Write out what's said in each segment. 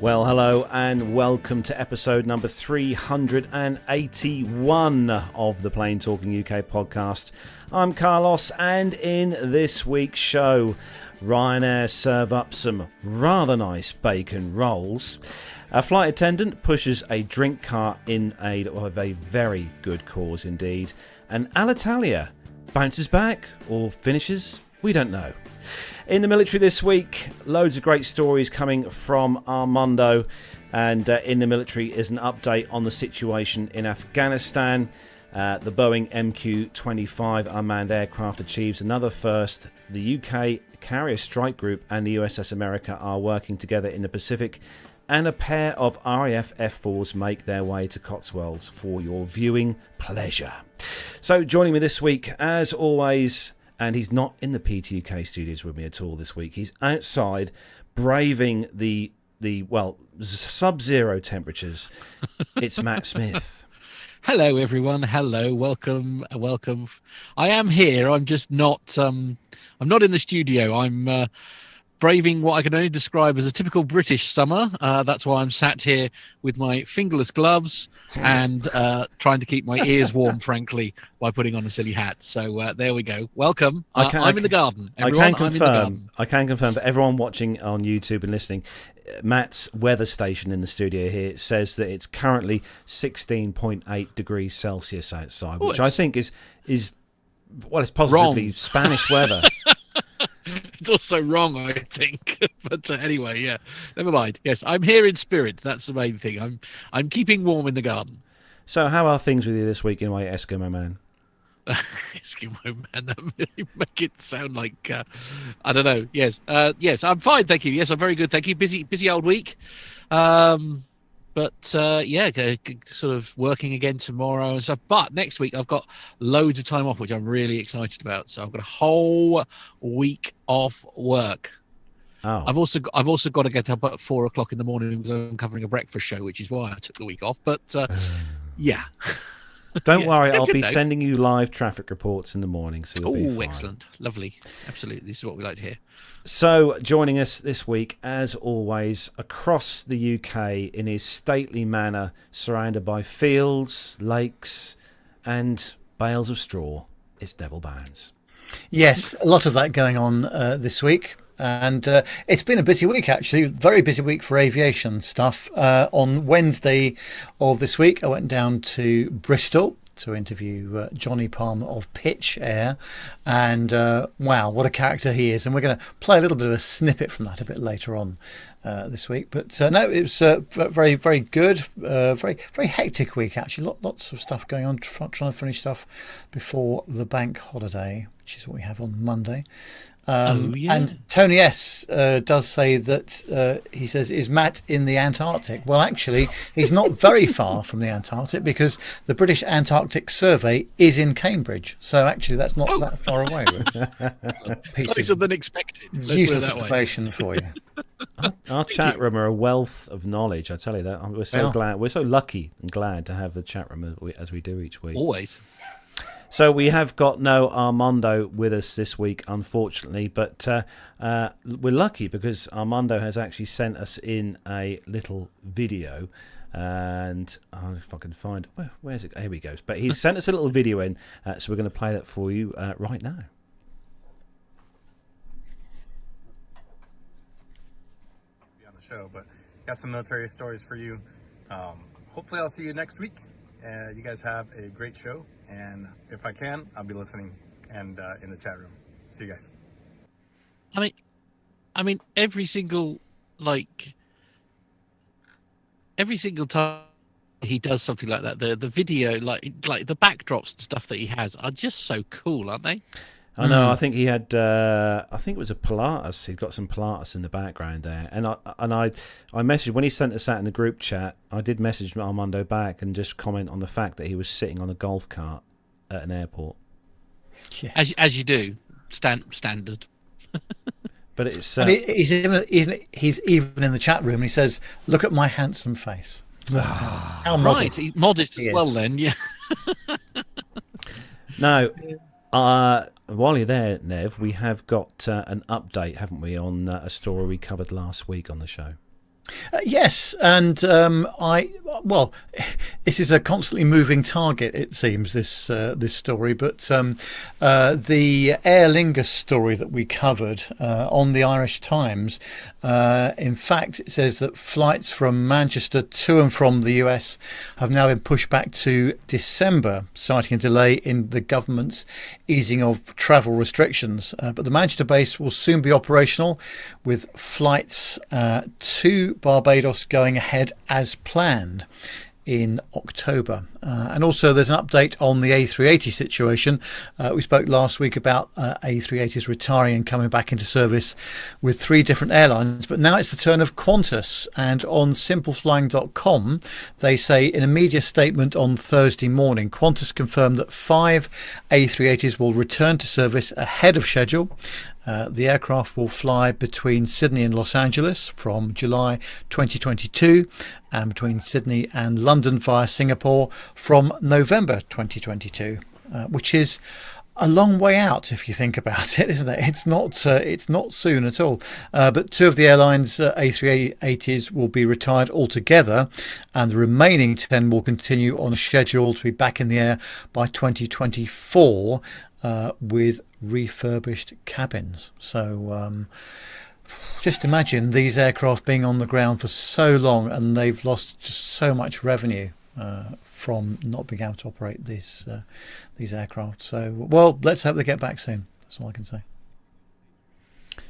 Well, hello and welcome to episode number 381 of the Plain Talking UK podcast. I'm Carlos, and in this week's show, Ryanair serve up some rather nice bacon rolls. A flight attendant pushes a drink cart in aid of a very good cause indeed. And Alitalia bounces back or finishes, we don't know. In the military this week, loads of great stories coming from Armando, and in the military is an update on the situation in Afghanistan. The Boeing MQ-25 unmanned aircraft achieves another first. The UK Carrier Strike Group and the USS America are working together in the Pacific, and a pair of RAF F-4s make their way to Cotswolds for your viewing pleasure. So joining me this week, as always, and he's not in the PTUK studios with me at all this week. He's outside braving the sub-zero temperatures. It's Matt Smith. Hello, everyone. Hello, welcome. I am here. I'm just not. I'm not in the studio. I'm braving what I can only describe as a typical British summer. That's why I'm sat here with my fingerless gloves and trying to keep my ears warm, frankly, by putting on a silly hat. So there we go. Welcome. I'm in the garden. Everyone, I'm in the garden. I can confirm for everyone watching on YouTube and listening, Matt's weather station in the studio here says that it's currently 16.8 degrees Celsius outside, which I think is it's positively wrong. Spanish weather. It's also wrong, I think. But anyway, yeah, never mind. Yes, I'm here in spirit. That's the main thing. I'm keeping warm in the garden. So how are things with you this week anyway, Eskimo Man? Eskimo Man, that really make it sound like I don't know. Yes, I'm fine, thank you. Yes, I'm very good, thank you. Busy old week. But sort of working again tomorrow and stuff. But next week I've got loads of time off, which I'm really excited about. So I've got a whole week off work. Oh. I've also got to get up at 4 o'clock in the morning because I'm covering a breakfast show, which is why I took the week off. But yeah. Don't worry, I'll be sending you live traffic reports in the morning. So you'll be fine. Excellent, lovely, absolutely. This is what we like to hear. So, joining us this week, as always, across the UK in his stately manner, surrounded by fields, lakes, and bales of straw, it's Devil Bounds. Yes, a lot of that going on this week. And it's been a busy week, actually, very busy week for aviation stuff. On Wednesday of this week, I went down to Bristol to interview Johnny Palmer of Pitch Air, and wow, what a character he is. And we're going to play a little bit of a snippet from that a bit later on this week. But no, it was very, very good, very, very hectic week, actually. Lots of stuff going on, trying to finish stuff before the bank holiday, which is what we have on Monday. And Tony S does say that he says, is Matt in the Antarctic? Well, actually, he's not very far from the Antarctic because the British Antarctic Survey is in Cambridge. So actually, that's not that far away. Closer than expected. Useless information for you. Our chat room are a wealth of knowledge. I tell you that. We're so glad. We're so lucky and glad to have the chat room as we do each week. Always. So we have got no Armando with us this week, unfortunately, but we're lucky because Armando has actually sent us in a little video, and if I can find where's it? Here we go. But he's sent us a little video in, so we're going to play that for you right now. Be on the show, but got some military stories for you. Hopefully, I'll see you next week. You guys have a great show, and if I can, I'll be listening and in the chat room. See you guys. I mean, every single time he does something like that, the video, like the backdrops and stuff that he has are just so cool, aren't they? I know. I think he had. I think it was a Pilatus. He'd got some Pilatus in the background there, and I messaged when he sent us out in the group chat. I did message Armando back and just comment on the fact that he was sitting on a golf cart at an airport. Yeah. As you do, standard. But it's. He's even in the chat room. And he says, "Look at my handsome face." So, how modest. Right, he's modest as well. Then, yeah. Now. While you're there, Nev, we have got an update, haven't we, on a story we covered last week on the show? Yes, and well, this is a constantly moving target. It seems this story, but the Aer Lingus story that we covered on the Irish Times, in fact, it says that flights from Manchester to and from the US have now been pushed back to December, citing a delay in the government's easing of travel restrictions. But the Manchester base will soon be operational, with flights to Barbados going ahead as planned in October. And also there's an update on the A380 situation. We spoke last week about A380s retiring and coming back into service with 3 different airlines, but now it's the turn of Qantas. And on simpleflying.com they say in a media statement on Thursday morning, Qantas confirmed that 5 A380s will return to service ahead of schedule. The aircraft will fly between Sydney and Los Angeles from July 2022 and between Sydney and London via Singapore from November 2022, which is a long way out if you think about it, isn't it? It's not soon at all. But 2 of the airlines' A380s will be retired altogether, and the remaining 10 will continue on a schedule to be back in the air by 2024 with refurbished cabins. So just imagine these aircraft being on the ground for so long, and they've lost just so much revenue from not being able to operate these aircraft. So, well, let's hope they get back soon. That's all I can say.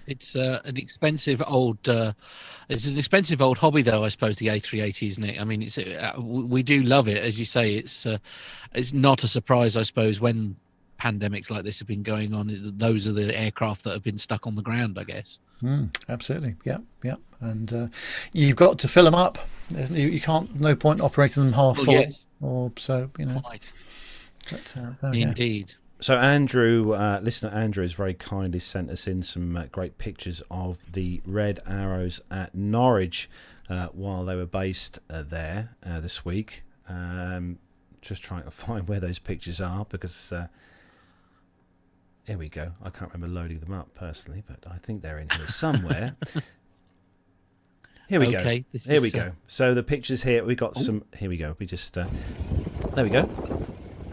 It's an expensive old hobby, though, I suppose, the A380, isn't it? I mean, we do love it, as you say. It's not a surprise, I suppose, when pandemics like this have been going on. Those are the aircraft that have been stuck on the ground, I guess. Absolutely, yeah, and you've got to fill them up. You can't. No point operating them half full, yes. or so Right. But, Indeed. So Andrew, listener Andrew, has very kindly sent us in some great pictures of the Red Arrows at Norwich while they were based there this week. Just trying to find where those pictures are, because here we go. I can't remember loading them up personally, but I think they're in here somewhere. Here we go. Here we go. So the pictures here, we got some. Here we go. We just there we go.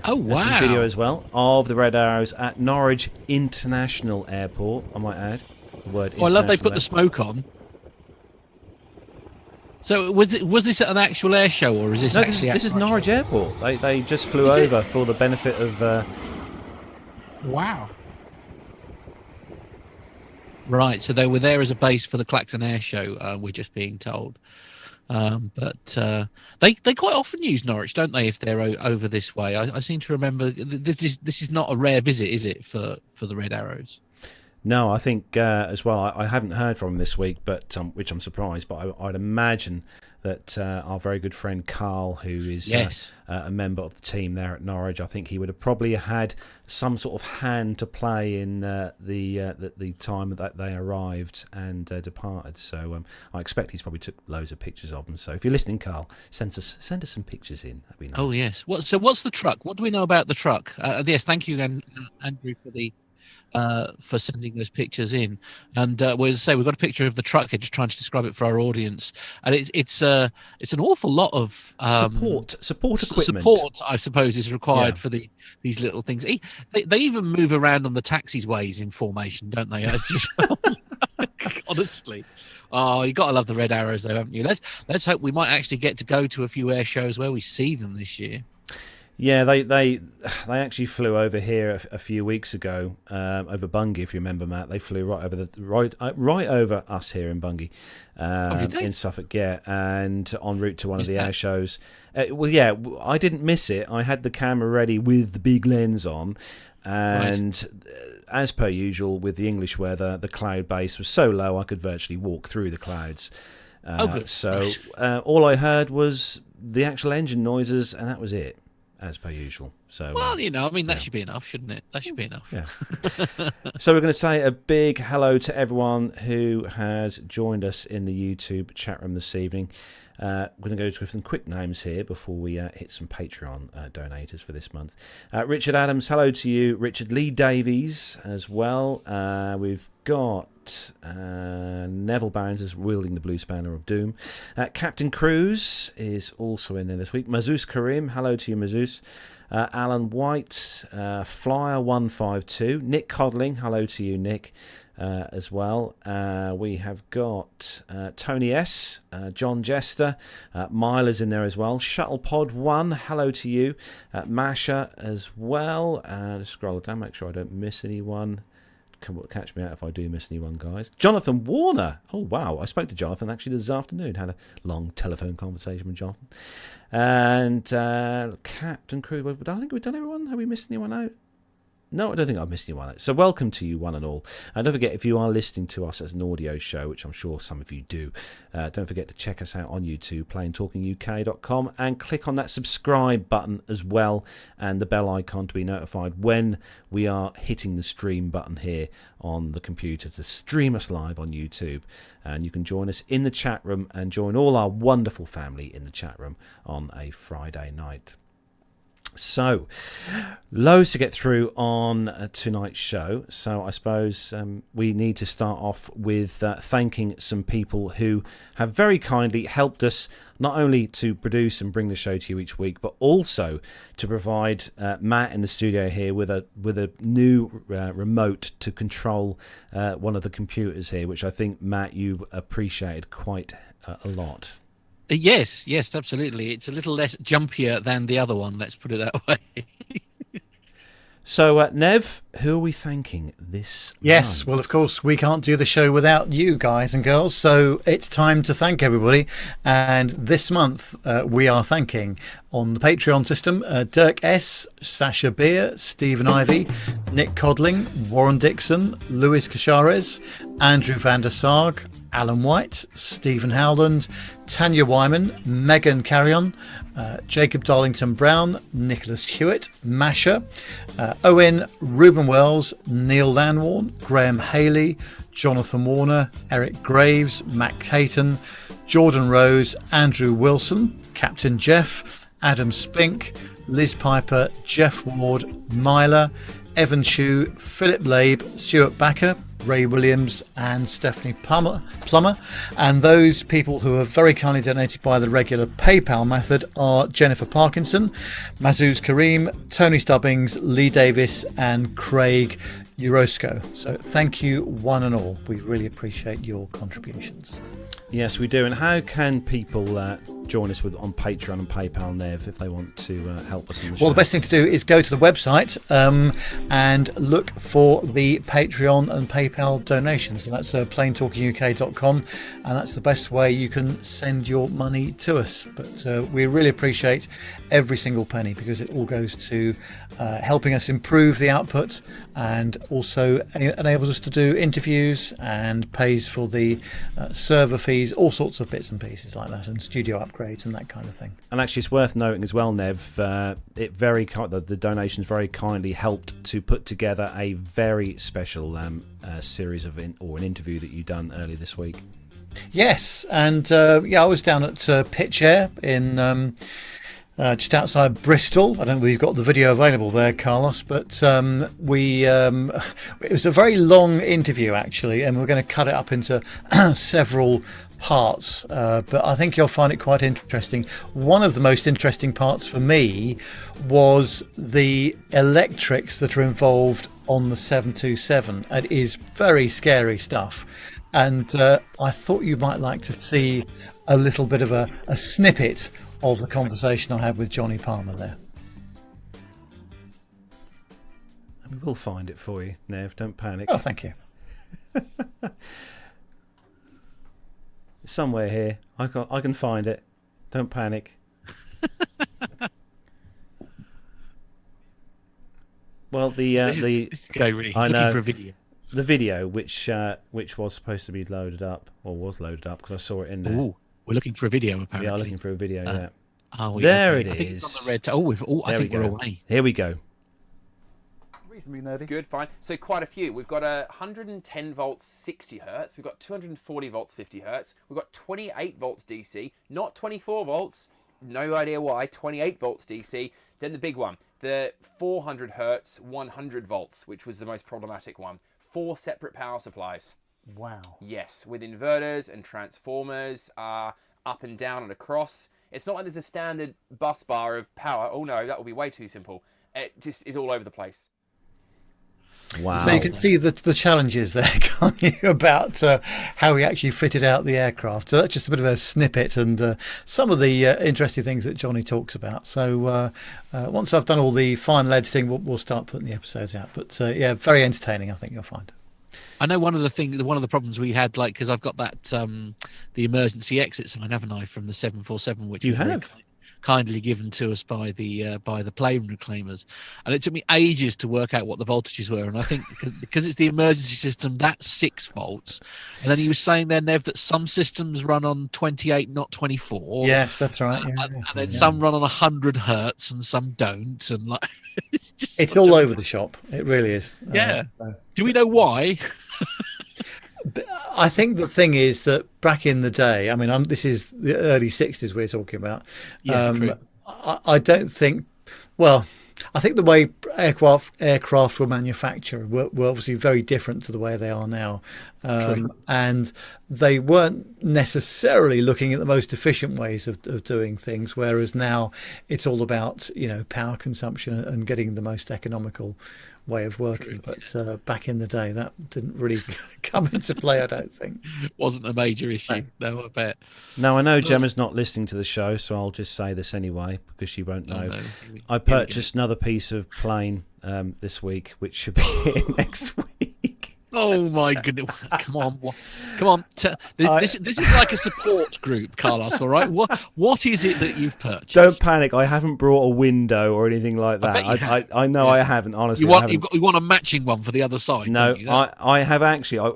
Oh, wow. There's some video as well of the Red Arrows at Norwich International Airport, I might add. The word I love they put there. the smoke on. So was this at an actual air show, or is this No, actually this is Norwich Airport. They just flew over for the benefit of... Wow. Right, so they were there as a base for the Clacton Air Show, we're just being told. But they quite often use Norwich, don't they, if they're over this way? I seem to remember this is not a rare visit, is it, for the Red Arrows? No, I think as well, I haven't heard from him this week, but which I'm surprised, but I'd imagine that our very good friend Carl, who is a member of the team there at Norwich, I think he would have probably had some sort of hand to play in the time that they arrived and departed. So I expect he's probably took loads of pictures of them. So if you're listening, Carl, send us some pictures in. That'd be nice. Oh yes. What's the truck? What do we know about the truck? Yes, thank you, Andrew, for sending those pictures in. And we'll say we've got a picture of the truck here, just trying to describe it for our audience. And it's an awful lot of support equipment. Support, I suppose, is required for these little things. They even move around on the taxiways in formation, don't they? It's just honestly. Oh, you got to love the Red Arrows, though, haven't you? Let's hope we might actually get to go to a few air shows where we see them this year. Yeah, they actually flew over here a few weeks ago, over Bungay, if you remember, Matt. They flew right over us here in Bungay, in Suffolk, and en route to one of the air shows. I didn't miss it. I had the camera ready with the big lens on, and as per usual with the English weather, the cloud base was so low I could virtually walk through the clouds. All I heard was the actual engine noises, and that was it. As per usual. So, well, you know, I mean, that should be enough, shouldn't it? That should be enough. Yeah. So we're going to say a big hello to everyone who has joined us in the YouTube chat room this evening. We're going to go through some quick names here before we hit some Patreon donators for this month. Richard Adams, hello to you. Richard Lee Davies as well. We've got Neville Bounds is wielding the blue spanner of doom. Captain Cruz is also in there this week. Mazouz Karim, hello to you, Mazouz. Alan White, Flyer152, Nick Codling, hello to you, Nick, as well. We have got Tony S, John Jester, Myla's in there as well. Shuttlepod1, hello to you. Masha as well. Just scroll down, make sure I don't miss anyone. Catch me out if I do miss anyone, guys. Jonathan Warner. Oh, wow. I spoke to Jonathan actually this afternoon. Had a long telephone conversation with Jonathan. And Captain Crew. I think we've done everyone. Have we missed anyone out? No, I don't think I've missed anyone out. So welcome to you, one and all. And don't forget, if you are listening to us as an audio show, which I'm sure some of you do, don't forget to check us out on YouTube, planetalkinguk.com, and click on that subscribe button as well, and the bell icon to be notified when we are hitting the stream button here on the computer to stream us live on YouTube. And you can join us in the chat room and join all our wonderful family in the chat room on a Friday night. So, loads to get through on tonight's show. So I suppose we need to start off with thanking some people who have very kindly helped us not only to produce and bring the show to you each week, but also to provide Matt in the studio here with a new remote to control one of the computers here, which I think, Matt, you appreciated quite a lot. Yes, absolutely. It's a little less jumpier than the other one, let's put it that way. So, Nev, who are we thanking this Yes, month? well, of course, we can't do the show without you guys and girls, so it's time to thank everybody. And this month, we are thanking, on the Patreon system, Dirk S., Sasha Beer, Stephen Ivey, Nick Codling, Warren Dixon, Louis Cachares, Andrew van der Sarg, Alan White, Stephen Howland, Tanya Wyman, Megan Carrion, Jacob Darlington Brown, Nicholas Hewitt, Masha, Owen, Ruben Wells, Neil Lanwarn, Graham Haley, Jonathan Warner, Eric Graves, Mac Hayton, Jordan Rose, Andrew Wilson, Captain Jeff, Adam Spink, Liz Piper, Jeff Ward, Myla, Evan Shue, Philip Labe, Stuart Backer, Ray Williams and Stephanie Plummer. And those people who have very kindly donated by the regular PayPal method are Jennifer Parkinson, Mazouz Karim, Tony Stubbings, Lee Davis and Craig Urosco. So thank you one and all. We really appreciate your contributions. Yes, we do. And how can people join us on Patreon and PayPal, Nev, if they want to help us in the show? Well, the best thing to do is go to the website and look for the Patreon and PayPal donations. And that's planetalkinguk.com, and that's the best way you can send your money to us. But we really appreciate every single penny, because it all goes to helping us improve the output, and also enables us to do interviews and pays for the server fees, all sorts of bits and pieces like that, and studio upgrades and that kind of thing. And actually, it's worth noting as well, Nev, the donations very kindly helped to put together a very special series of an interview that you done earlier this week. Yes, and I was down at Pitch Air in just outside Bristol. I don't know whether you've got the video available there, Carlos, but it was a very long interview actually, and we're going to cut it up into several parts, but I think you'll find it quite interesting. One of the most interesting parts for me was the electrics that are involved on the 727. It is very scary stuff, and I thought you might like to see a little bit of a snippet of the conversation I had with Johnny Palmer there. We will find it for you, Nev, don't panic. Oh, thank you. Somewhere here, I can find it, don't panic. Well, this guy really I know, looking for a video. The video which was supposed to be loaded up, or was loaded up, because I saw it in there. Ooh, we're looking for a video apparently. Yeah, looking for a video. Yeah. Oh, There it I think it's is. on the red. I There think we we're go. away. Here we go. Reasonably nerdy. Good, fine. So quite a few. We've got 110 volts 60 hertz. We've got 240 volts 50 hertz. We've got 28 volts DC, not 24 volts. No idea why. 28 volts DC. Then the big one, the 400 hertz 100 volts, which was the most problematic one. 4 separate power supplies. Wow. Yes, with inverters and transformers, up and down and across. It's not like there's a standard bus bar of power. Oh no, that will be way too simple. It just is all over the place. Wow. So you can see the challenges there, can't you, about how we actually fitted out the aircraft. So that's just a bit of a snippet and some of the interesting things that Johnny talks about. So once I've done all the final editing, we'll start putting the episodes out. But yeah, very entertaining, I think you'll find. I know one of the problems we had, like, because I've got that the emergency exit sign, haven't I, from the 747, which You was very have? kindly given to us by the plane reclaimers, and it took me ages to work out what the voltages were. And I think because it's the emergency system, that's 6 volts. And then he was saying there, Nev, that some systems run on 28, not 24. Yes, that's right. Yeah, And then some run on 100 hertz and some don't, and like it's all over the shop. It really is. Yeah. So. Do we know why? I think the thing is that back in the day, I mean, this is the early 60s we're talking about. Yeah, true. I don't think, well, I think the way aircraft were manufactured were obviously very different to the way they are now. And they weren't necessarily looking at the most efficient ways of doing things, whereas now it's all about, power consumption and getting the most economical way of working. But back in the day, that didn't really come into play, I don't think. It wasn't a major issue. No, I bet. Now, I know Gemma's not listening to the show, so I'll just say this anyway, because she won't know. No. I purchased another piece of plane this week, which should be here next week. Oh my goodness! Come on! This is like a support group, Carlos. All right. What is it that you've purchased? Don't panic. I haven't brought a window or anything like that. I know I haven't. Honestly, you want a matching one for the other side? No, don't you? I have actually.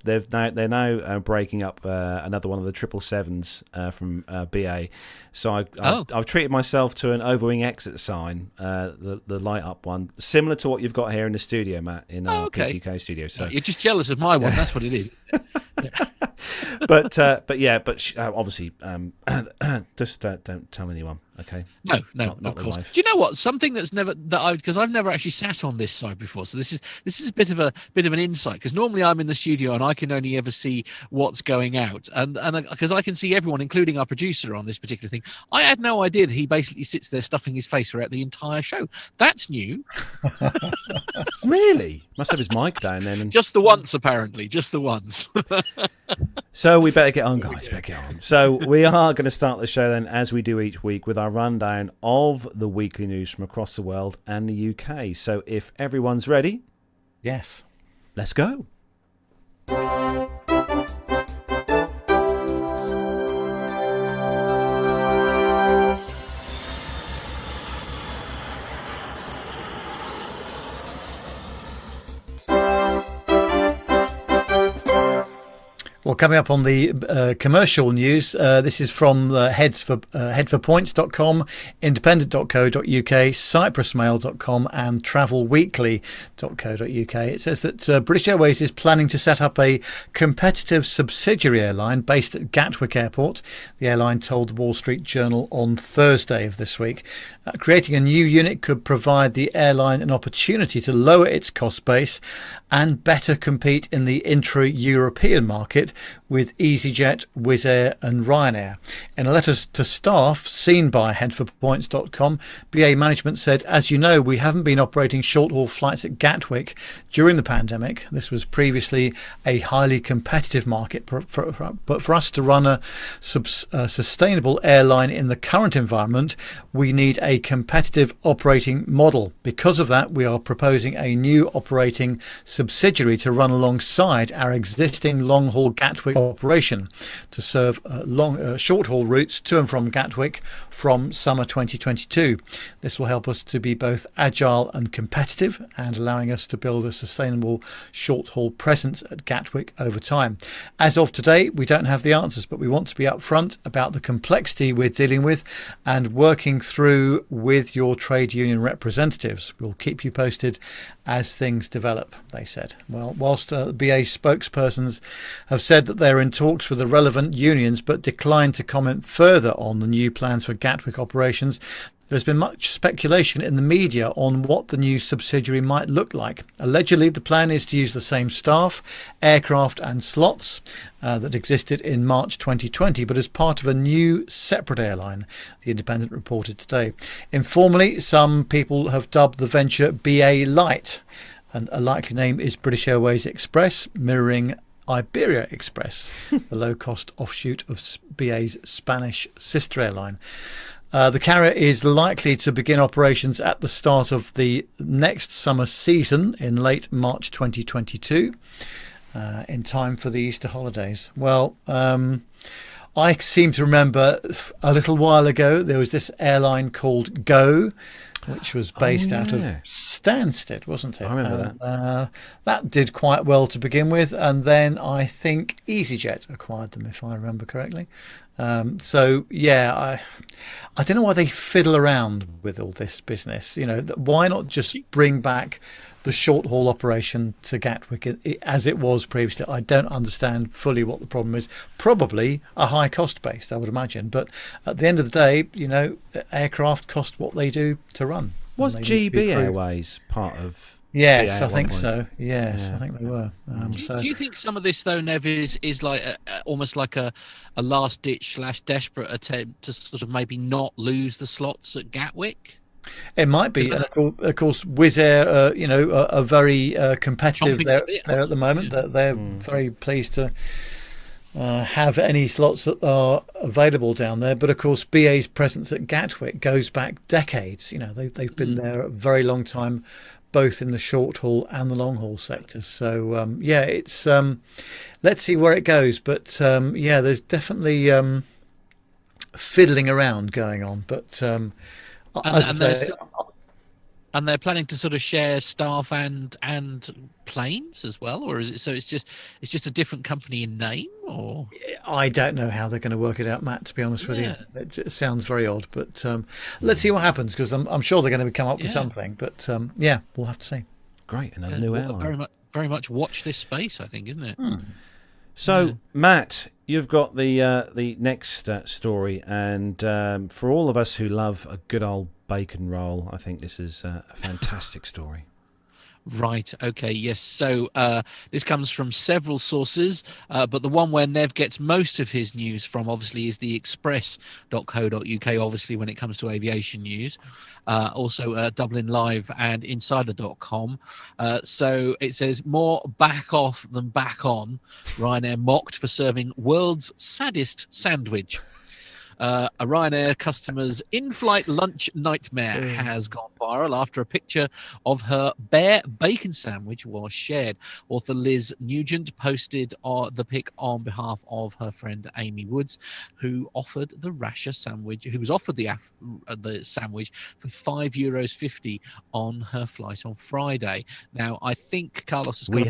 They're now breaking up another one of the 777s from BA. So I've treated myself to an overwing exit sign, the light up one, similar to what you've got here in the studio, Matt, in our PTK studio. So you're just jealous of my one. That's what it is. but obviously, just don't tell anyone, okay? No, not of the course. wife. Do you know what? Something because I've never actually sat on this side before, so this is a bit of an insight. Because normally I'm in the studio and I can only ever see what's going out, and because I can see everyone, including our producer, on this particular thing. I had no idea that he basically sits there stuffing his face throughout the entire show. That's new. Really? Must have his mic down then. Just the once, apparently. Just the once. So we better get on, guys. Better get on. So we are going to start the show then, as we do each week, with our rundown of the weekly news from across the world and the UK. So if everyone's ready, Yes. let's go. Well, coming up on the commercial news, this is from headforpoints.com, independent.co.uk, cyprusmail.com and travelweekly.co.uk. It says that British Airways is planning to set up a competitive subsidiary airline based at Gatwick Airport. The airline told the Wall Street Journal on Thursday of this week. Creating a new unit could provide the airline an opportunity to lower its cost base and better compete in the intra-European market with EasyJet, Wizz Air and Ryanair. In a letter to staff seen by headforpoints.com, BA management said, "As you know, we haven't been operating short-haul flights at Gatwick during the pandemic. This was previously a highly competitive market, but for us to run a sustainable airline in the current environment, we need a competitive operating model. Because of that, we are proposing a new operating subsidiary to run alongside our existing long-haul Gatwick operation to serve long short-haul routes to and from Gatwick from summer 2022. This will help us to be both agile and competitive, and allowing us to build a sustainable short-haul presence at Gatwick over time. As of today, we don't have the answers, but we want to be upfront about the complexity we're dealing with and working through with your trade union representatives. We'll keep you posted as things develop, they said. Well, whilst BA spokespersons have said that they're in talks with the relevant unions but declined to comment further on the new plans for Gatwick operations, there's been much speculation in the media on what the new subsidiary might look like. Allegedly, the plan is to use the same staff, aircraft and slots that existed in March 2020, but as part of a new separate airline, The Independent reported today. Informally, some people have dubbed the venture BA Light, and a likely name is British Airways Express, mirroring Iberia Express, the low-cost offshoot of BA's Spanish sister airline. The carrier is likely to begin operations at the start of the next summer season in late March 2022, in time for the Easter holidays. Well, I seem to remember a little while ago there was this airline called Go, which was based out of Stansted, wasn't it? I remember that. That did quite well to begin with, and then I think EasyJet acquired them, if I remember correctly. So yeah, I don't know why they fiddle around with all this business. You know, why not just bring back the short haul operation to Gatwick as it was previously? I don't understand fully what the problem is. Probably a high cost base, I would imagine. But at the end of the day, you know, aircraft cost what they do to run. Was GB Airways part of? Yes, I think so. Yes, I think they were. Do you think some of this, though, Nev, is like almost like a last-ditch / desperate attempt to sort of maybe not lose the slots at Gatwick? It might be, and of course, Wizz Air, you know, are very competitive there at the moment. They're very pleased to have any slots that are available down there. But of course, BA's presence at Gatwick goes back decades. You know, they've been there a very long time, both in the short haul and the long haul sectors. So yeah, it's let's see where it goes. But yeah, there's definitely fiddling around going on. But and they're planning to sort of share staff and planes as well, or is it? So it's just a different company in name, or I don't know how they're going to work it out, Matt. To be honest with you, it just sounds very odd. But let's see what happens, because I'm sure they're going to come up with something. But yeah, we'll have to see. Great, another new airline. Very much watch this space, I think, isn't it? So, Matt, you've got the next story, and for all of us who love a good old bacon roll, I think this is a fantastic story. Right. Okay. Yes. So this comes from several sources, but the one where Nev gets most of his news from, obviously, is the express.co.uk, obviously, when it comes to aviation news. Also Dublin Live and insider.com. So it says, more back off than back on. Ryanair mocked for serving world's saddest sandwich. A Ryanair customer's in-flight lunch nightmare has gone viral after a picture of her bare bacon sandwich was shared. Author Liz Nugent posted the pic on behalf of her friend Amy Woods, who offered the rasher sandwich, who was offered the sandwich for €5.50 on her flight on Friday. Now, I think Carlos has got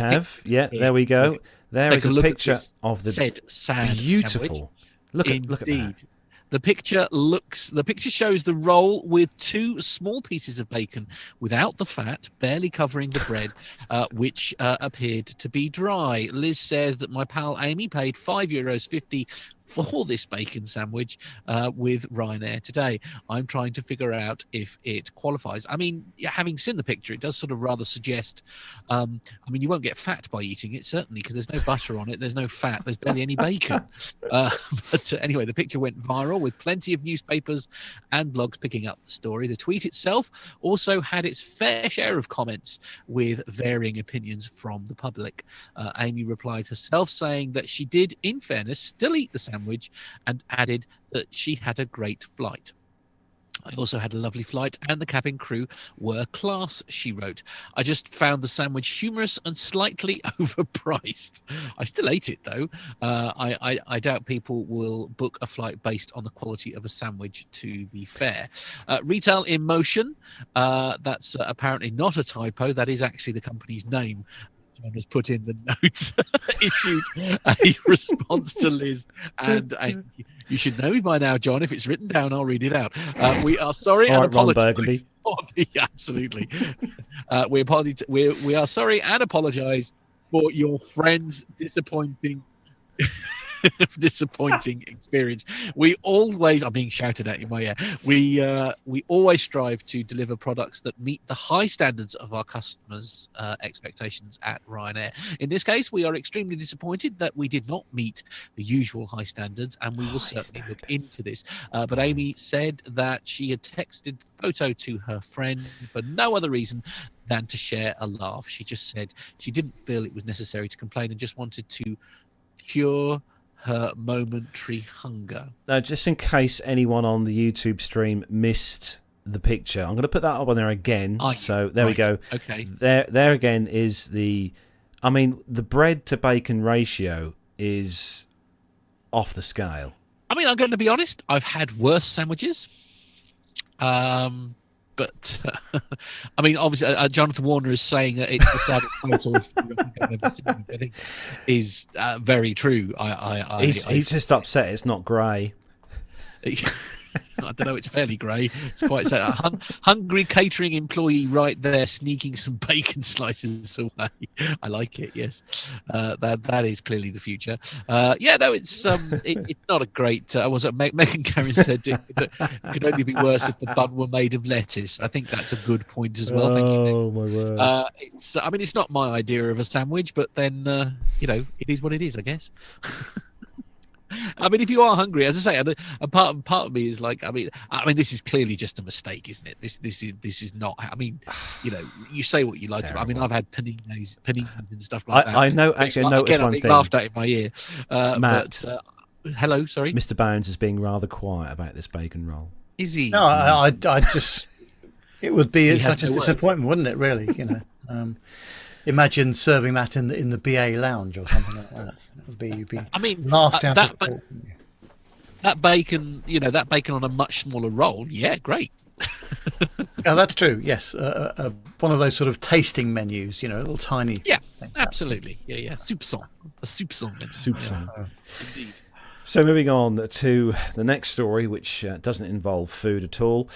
there we go. There is a picture of the said sad beautiful. Sandwich. Look at that. The picture shows the roll with two small pieces of bacon without the fat, barely covering the bread, which appeared to be dry. Liz said that my pal Amy paid €5.50 for this bacon sandwich with Ryanair today. I'm trying to figure out if it qualifies. I mean, having seen the picture, it does sort of rather suggest, I mean, you won't get fat by eating it, certainly, because there's no butter on it, there's no fat, there's barely any bacon. But anyway, the picture went viral with plenty of newspapers and blogs picking up the story. The tweet itself also had its fair share of comments with varying opinions from the public. Amy replied herself, saying that she did, in fairness, still eat the sandwich, and added that she had a great flight. I also had a lovely flight, and the cabin crew were class, she wrote. I just found the sandwich humorous and slightly overpriced. I still ate it, though. I doubt people will book a flight based on the quality of a sandwich, to be fair. Retail in Motion, that's apparently not a typo. That is actually the company's name. John has put in the notes, issued a response to Liz, and you should know me by now, John. If it's written down, I'll read it out. We are sorry and apologise. Yeah, absolutely. We are sorry and apologise for your friend's disappointing experience. I'm being shouted at in my ear. We always strive to deliver products that meet the high standards of our customers' expectations at Ryanair. In this case, we are extremely disappointed that we did not meet the usual high standards, and we will certainly look into this. But Amy said that she had texted the photo to her friend for no other reason than to share a laugh. She just said she didn't feel it was necessary to complain and just wanted to cure her momentary hunger. Now, just in case anyone on the YouTube stream missed the picture, I'm going to put that up on there again. So there we go. Okay. There again is the bread to bacon ratio is off the scale. I mean, I'm going to be honest. I've had worse sandwiches. But I mean, obviously, Jonathan Warner is saying that it's the saddest photo I've ever seen. I think is very true. He's just upset it's not grey. I don't know. It's fairly grey. It's quite sad. Hungry catering employee right there, sneaking some bacon slices away. I like it. Yes, that is clearly the future. It's not a great. Was it Megan Karen said it could only be worse if the bun were made of lettuce. I think that's a good point as well. Thank you. Oh my word. It's not my idea of a sandwich, but then it is what it is, I guess. I mean, if you are hungry, as I say, a part of me is like, I mean, this is clearly just a mistake, isn't it? This is not. I mean, you say what you like. Terrible. I mean, I've had paninis and stuff like that. I know. Actually, I noticed one thing. Laughed at in my ear. Matt, hello, sorry. Mr. Bones is being rather quiet about this bacon roll. Is he? No, I just. It would be such a disappointment, wouldn't it? Really, Imagine serving that in the BA lounge or something like that. You'd be laughed out of court. That bacon, that bacon on a much smaller roll. Yeah, great. Oh, that's true. Yes, one of those sort of tasting menus. A little tiny. Yeah, thing. absolutely. Yeah. Soupçon. A soupçon menu. Soupçon. Yeah. Indeed. So moving on to the next story, which doesn't involve food at all,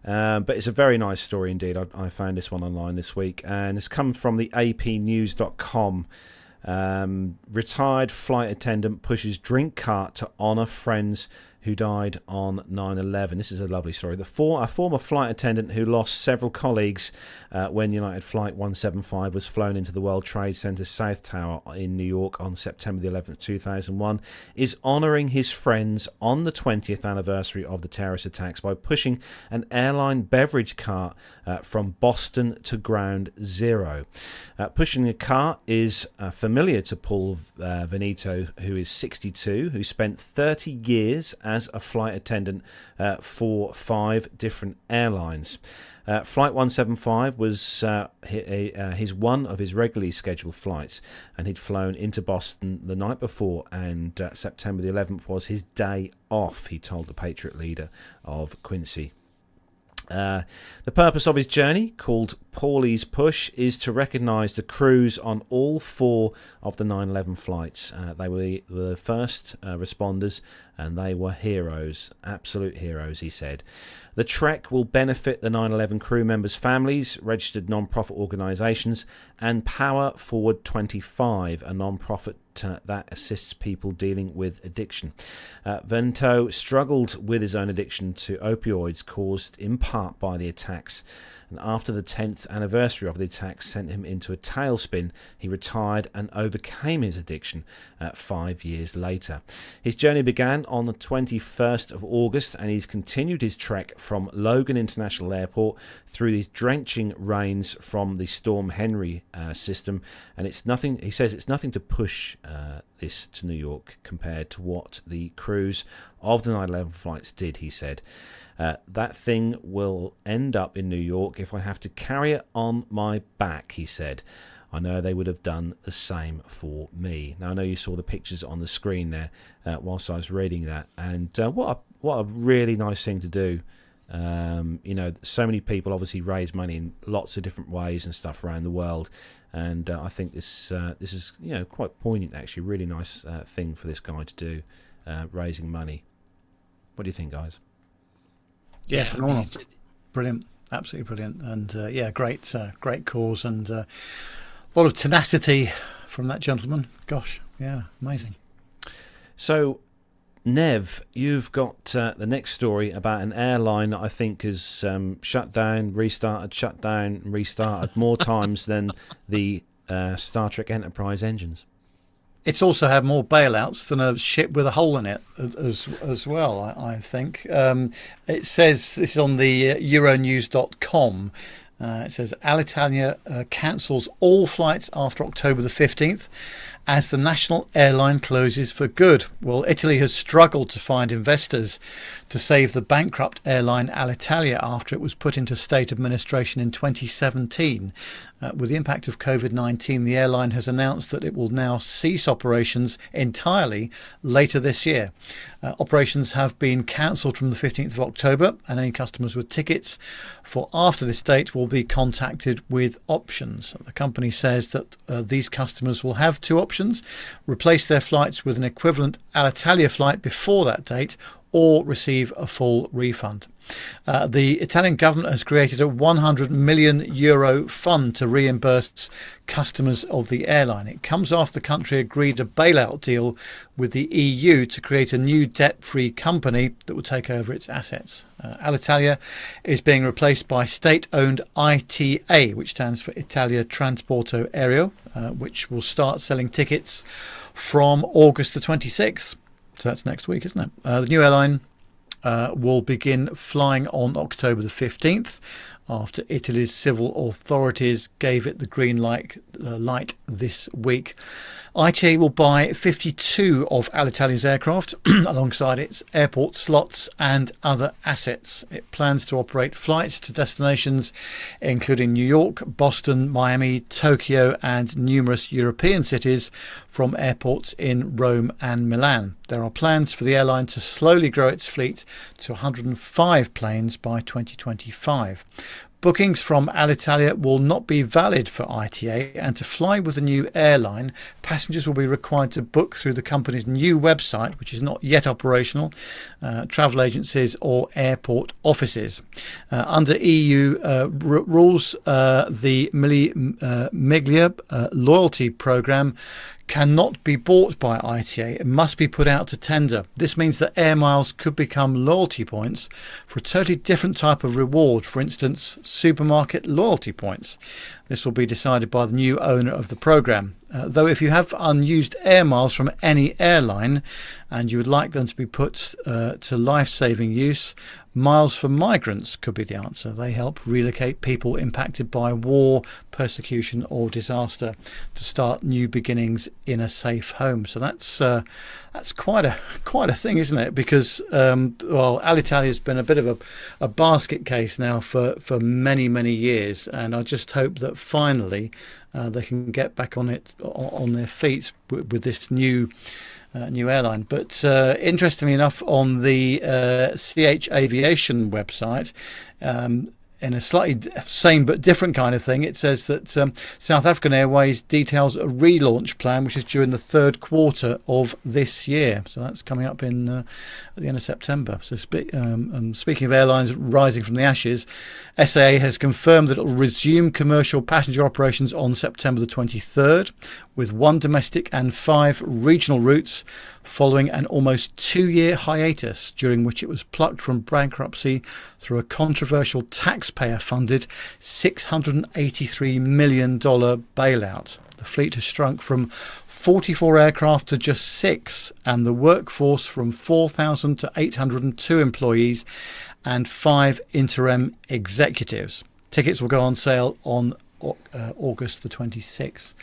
but it's a very nice story indeed. I found this one online this week, and it's come from the apnews.com. Retired flight attendant pushes drink cart to honour friends who died on 9/11. This is a lovely story. A former flight attendant who lost several colleagues when United Flight 175 was flown into the World Trade Center South Tower in New York on September the 11th, 2001, is honouring his friends on the 20th anniversary of the terrorist attacks by pushing an airline beverage cart from Boston to Ground Zero. Pushing a cart is familiar to Paul Veneto, who is 62, who spent 30 years as a flight attendant for 5 different airlines. Flight 175 was one of his regularly scheduled flights, and he'd flown into Boston the night before, and September the 11th was his day off, he told the Patriot leader of Quincy. The purpose of his journey, called Paulie's Push, is to recognise the crews on all 4 of the 9/11 flights. They were the first responders, and they were heroes, absolute heroes, he said. The trek will benefit the 9/11 crew members' families, registered non-profit organisations, and Power Forward 25, a non-profit that assists people dealing with addiction. Vento struggled with his own addiction to opioids, caused in part by the attacks. And after the 10th anniversary of the attacks sent him into a tailspin, he retired and overcame his addiction 5 years later. His journey began on the 21st of August, and he's continued his trek from Logan International Airport through these drenching rains from the Storm Henry system. And it's nothing, he says, it's nothing to push this to New York compared to what the crews of the 9/11 flights did, he said. That thing will end up in New York if I have to carry it on my back, he said. I know they would have done the same for me. Now, I know you saw the pictures on the screen there whilst I was reading that, and what a really nice thing to do. So many people obviously raise money in lots of different ways and stuff around the world, and I think this is quite poignant, actually. Really nice thing for this guy to do, raising money. What do you think, guys? Yeah, phenomenal, brilliant, absolutely brilliant, and great cause, and a lot of tenacity from that gentleman. Gosh, yeah, amazing. So, Nev, you've got the next story about an airline that I think has shut down, restarted more times than the Star Trek Enterprise engines. It's also had more bailouts than a ship with a hole in it as well, I think. It says, this is on the Euronews.com. It says Alitalia cancels all flights after October the 15th as the national airline closes for good. Well, Italy has struggled to find investors to save the bankrupt airline Alitalia after it was put into state administration in 2017. With the impact of COVID-19, the airline has announced that it will now cease operations entirely later this year. Operations have been cancelled from the 15th of October, and any customers with tickets for after this date will be contacted with options. The company says that these customers will have two options: replace their flights with an equivalent Alitalia flight before that date, or receive a full refund. The Italian government has created a €100 million fund to reimburse customers of the airline. It comes after the country agreed a bailout deal with the EU to create a new debt-free company that will take over its assets. Alitalia is being replaced by state-owned ITA, which stands for Italia Trasporto Aereo, which will start selling tickets from August the 26th. So that's next week, isn't it? The new airline will begin flying on October the 15th after Italy's civil authorities gave it the green light this week. ITA will buy 52 of Alitalia's aircraft alongside its airport slots and other assets. It plans to operate flights to destinations including New York, Boston, Miami, Tokyo and numerous European cities from airports in Rome and Milan. There are plans for the airline to slowly grow its fleet to 105 planes by 2025. Bookings from Alitalia will not be valid for ITA, and to fly with the new airline, passengers will be required to book through the company's new website, which is not yet operational, travel agencies or airport offices. Under EU rules, the Mille Miglia loyalty programme cannot be bought by ITA. It must be put out to tender. This means that air miles could become loyalty points for a totally different type of reward, for instance, supermarket loyalty points. This will be decided by the new owner of the programme. Though if you have unused air miles from any airline and you would like them to be put to life-saving use, miles for migrants could be the answer. They help relocate people impacted by war, persecution or disaster to start new beginnings in a safe home. So that's quite a thing, isn't it? Because Alitalia has been a bit of a basket case now for many years, and I just hope that finally they can get back on their feet with this new airline. But interestingly enough, on the CH Aviation website, in a slightly same but different kind of thing, it says that South African Airways details a relaunch plan which is due in the third quarter of this year. So that's coming up at the end of September. So speaking of airlines rising from the ashes, SAA has confirmed that it will resume commercial passenger operations on September the 23rd, with 1 domestic and 5 regional routes, following an almost 2-year hiatus during which it was plucked from bankruptcy through a controversial taxpayer-funded $683 million bailout. The fleet has shrunk from 44 aircraft to just 6, and the workforce from 4,000 to 802 employees and 5 interim executives. Tickets will go on sale on August the 26th.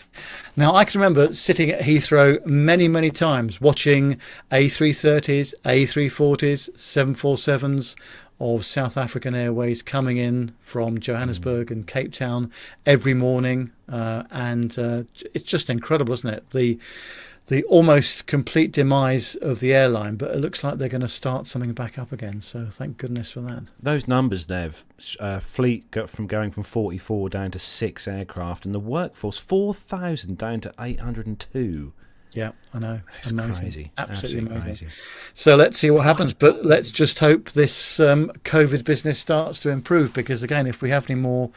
Now, I can remember sitting at Heathrow many, many times watching A330s, A340s, 747s of South African Airways coming in from Johannesburg and Cape Town every morning. And it's just incredible, isn't it? The almost complete demise of the airline, but it looks like they're going to start something back up again. So thank goodness for that. Those numbers, Nev, fleet got from going from 44 down to 6 aircraft, and the workforce 4,000 down to 802. Yeah, I know. It's amazing. crazy. Absolutely crazy. So let's see what happens. But let's just hope this COVID business starts to improve, because, again, if we have any more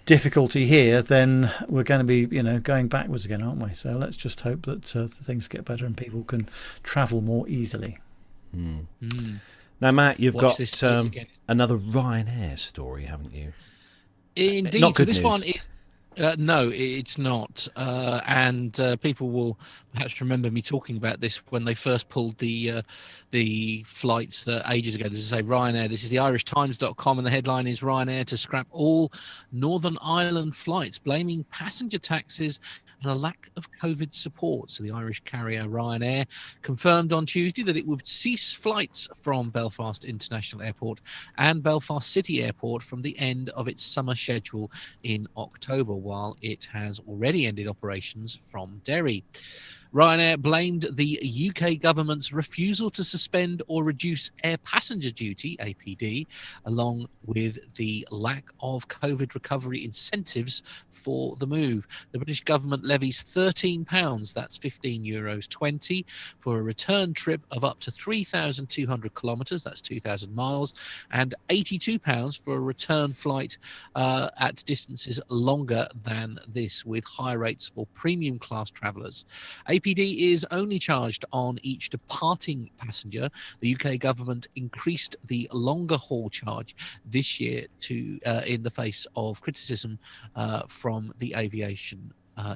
difficulty here, then we're going to be, going backwards again, aren't we? So let's just hope that things get better and people can travel more easily. Now, Matt, you've Watch got another Ryanair story, haven't you? Indeed. Not good so this news. one is no, it's not. And people will perhaps remember me talking about this when they first pulled the flights ages ago. This is Ryanair. This is the irishtimes.com, and the headline is Ryanair to scrap all Northern Ireland flights, blaming passenger taxes and a lack of COVID support. So the Irish carrier Ryanair confirmed on Tuesday that it would cease flights from Belfast International Airport and Belfast City Airport from the end of its summer schedule in October, while it has already ended operations from Derry. Ryanair blamed the UK government's refusal to suspend or reduce air passenger duty, APD, along with the lack of COVID recovery incentives for the move. The British government levies £13, that's €15.20, for a return trip of up to 3,200 kilometres, that's 2,000 miles, and £82 for a return flight at distances longer than this, with high rates for premium class travellers. APD is only charged on each departing passenger. The UK government increased the longer haul charge this year to in the face of criticism from the aviation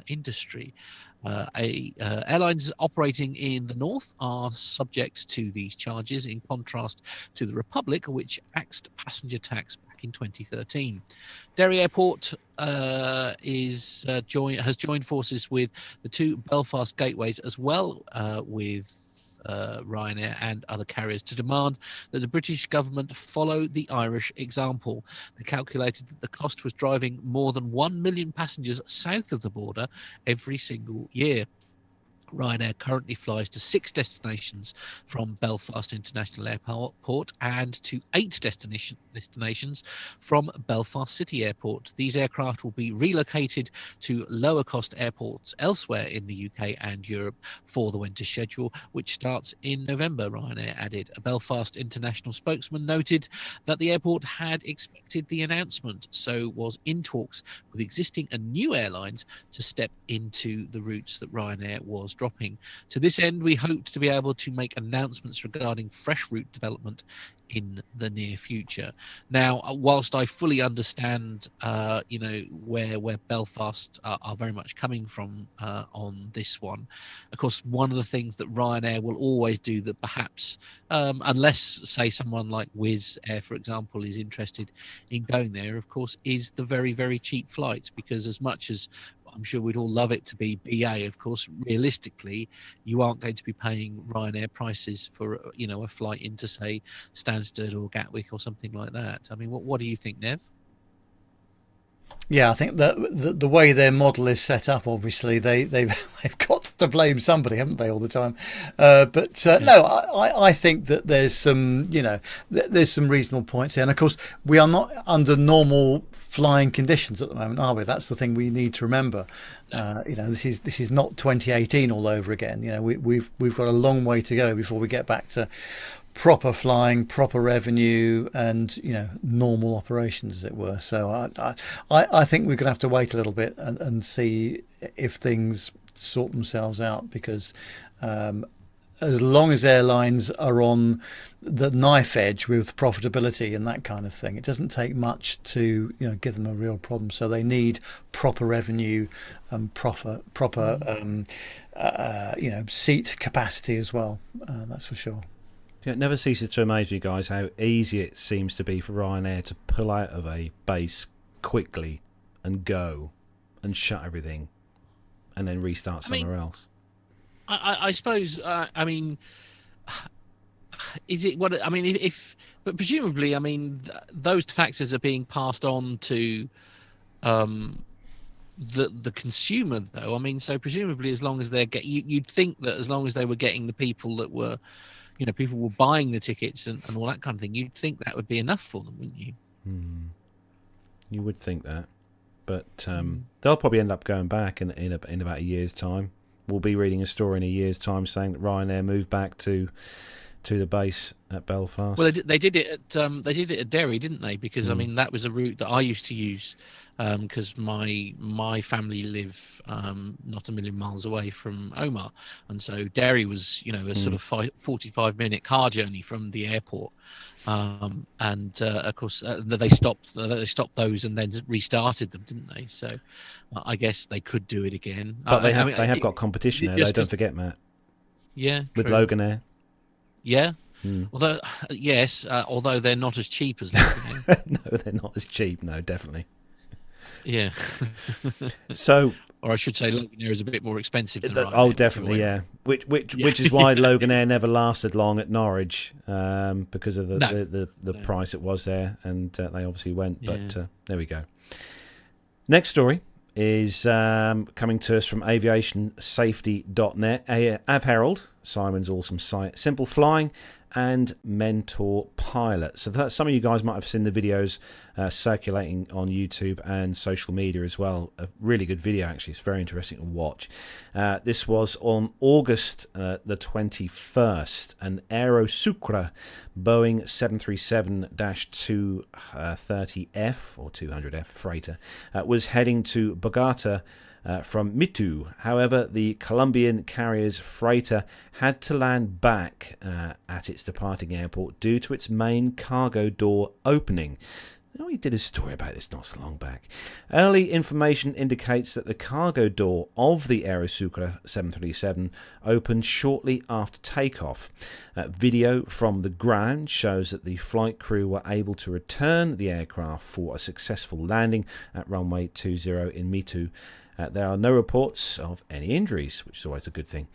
industry. Airlines operating in the north are subject to these charges, in contrast to the Republic, which axed passenger tax back in 2013. Derry Airport has joined forces with the two Belfast gateways, as well with Ryanair and other carriers, to demand that the British government follow the Irish example. They calculated that the cost was driving more than 1 million passengers south of the border every single year. Ryanair currently flies to 6 destinations from Belfast International Airport and to 8 destinations from Belfast City Airport. These aircraft will be relocated to lower cost airports elsewhere in the UK and Europe for the winter schedule, which starts in November, Ryanair added. A Belfast International spokesman noted that the airport had expected the announcement, so was in talks with existing and new airlines to step into the routes that Ryanair was dropping. To this end, we hope to be able to make announcements regarding fresh route development in the near future. Now, whilst I fully understand, where Belfast are very much coming from on this one, of course, one of the things that Ryanair will always do that perhaps, unless, say, someone like Wizz Air, for example, is interested in going there, of course, is the very, very cheap flights, because as much as I'm sure we'd all love it to be BA, of course, realistically, you aren't going to be paying Ryanair prices for, a flight into, say, Stansted or Gatwick or something like that. I mean, what do you think, Nev? Yeah, I think that the way their model is set up, obviously, they've got to blame somebody, haven't they, all the time? No, I think that there's some, there's some reasonable points here. And of course, we are not under normal flying conditions at the moment, are we? That's the thing we need to remember. This is not 2018 all over again. We've got a long way to go before we get back to proper flying, proper revenue, and normal operations, as it were. So I think we're going to have to wait a little bit and see if things sort themselves out, because as long as airlines are on the knife edge with profitability and that kind of thing, it doesn't take much to give them a real problem. So they need proper revenue and proper seat capacity as well. That's for sure. It never ceases to amaze me, guys, how easy it seems to be for Ryanair to pull out of a base quickly and go. and shut everything and then restart somewhere else. I suppose. I mean, is it what? I mean, but presumably, I mean, those taxes are being passed on to the consumer, though. I mean, so presumably, as long as they're you'd think that as long as they were getting the people that were, people were buying the tickets and all that kind of thing, you'd think that would be enough for them, wouldn't you? You would think that, but they'll probably end up going back in about a year's time. We'll be reading a story in a year's time saying that Ryanair moved back to the base at Belfast. Well, they did it at Derry, didn't they? Because I mean, that was a route that I used to use because my family live not a million miles away from Omagh, and so Derry was a sort of 45-minute car journey from the airport. And of course they stopped those and then restarted them, didn't they? So I guess they could do it again. But they have got competition there, though, don't forget, Matt. Yeah, with true. Loganair. Yeah. Although although they're not as cheap as Loganair. No, they're not as cheap. No, definitely. Yeah. So, or I should say, Loganair is a bit more expensive than Ryanair. Oh, definitely, yeah. Which is why Loganair never lasted long at Norwich, because of the price it was there, and they obviously went. But there we go. Next story is coming to us from aviationsafety.net. Av Herald, Simon's awesome site, simple flying and mentor pilot. So some of you guys might have seen the videos circulating on YouTube and social media as well. A really good video, actually. It's very interesting to watch. This was on August the 21st. An Aerosucre Boeing 737-230F or 200F freighter was heading to Bogota from Mitu. However, the Colombian carrier's freighter had to land back at its departing airport due to its main cargo door opening. We did a story about this not so long back. Early information indicates that the cargo door of the Aerosucre 737 opened shortly after takeoff. Video from the ground shows that the flight crew were able to return the aircraft for a successful landing at runway 20 in Mitu. There are no reports of any injuries, which is always a good thing.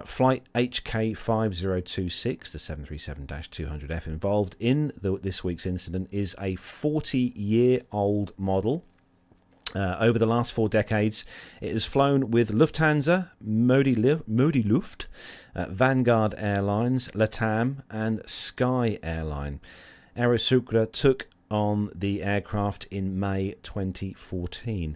Flight HK5026, the 737-200F involved in this week's incident, is a 40-year-old model. Over the last 4 decades, it has flown with Lufthansa, Modi Luft, Vanguard Airlines, LATAM, and Sky Airline. Aerosucre took on the aircraft in May 2014.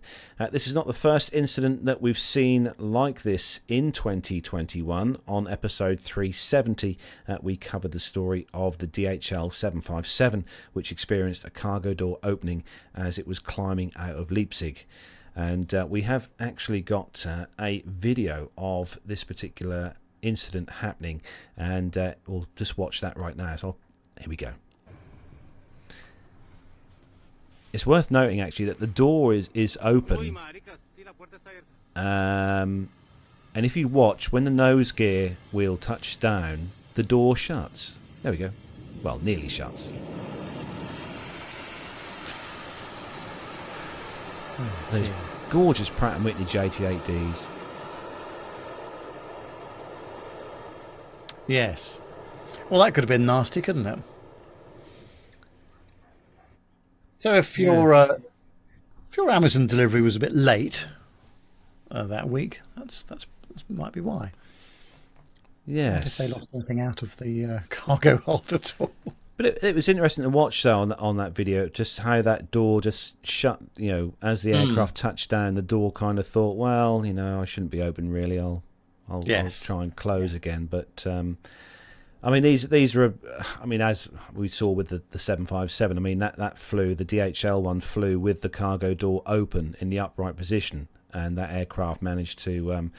This is not the first incident that we've seen like this in 2021. On episode 370, we covered the story of the DHL 757, which experienced a cargo door opening as it was climbing out of Leipzig. And we have actually got a video of this particular incident happening, and we'll just watch that right now. So here we go. It's worth noting, actually, that the door is open. And if you watch, when the nose gear wheel touches down, the door shuts. There we go. Well, nearly shuts. Those gorgeous Pratt & Whitney JT8Ds. Yes. Well, that could have been nasty, couldn't it? So if your Amazon delivery was a bit late that week, that might be why. Yes. If they lost anything out of the cargo hold at all. But it was interesting to watch, though, on that video, just how that door just shut. As the aircraft touched down, the door kind of thought, well, I shouldn't be open really. I'll try and close again. But I mean, these are. I mean, as we saw with the 757, I mean that flew. The DHL one flew with the cargo door open in the upright position, and that aircraft managed to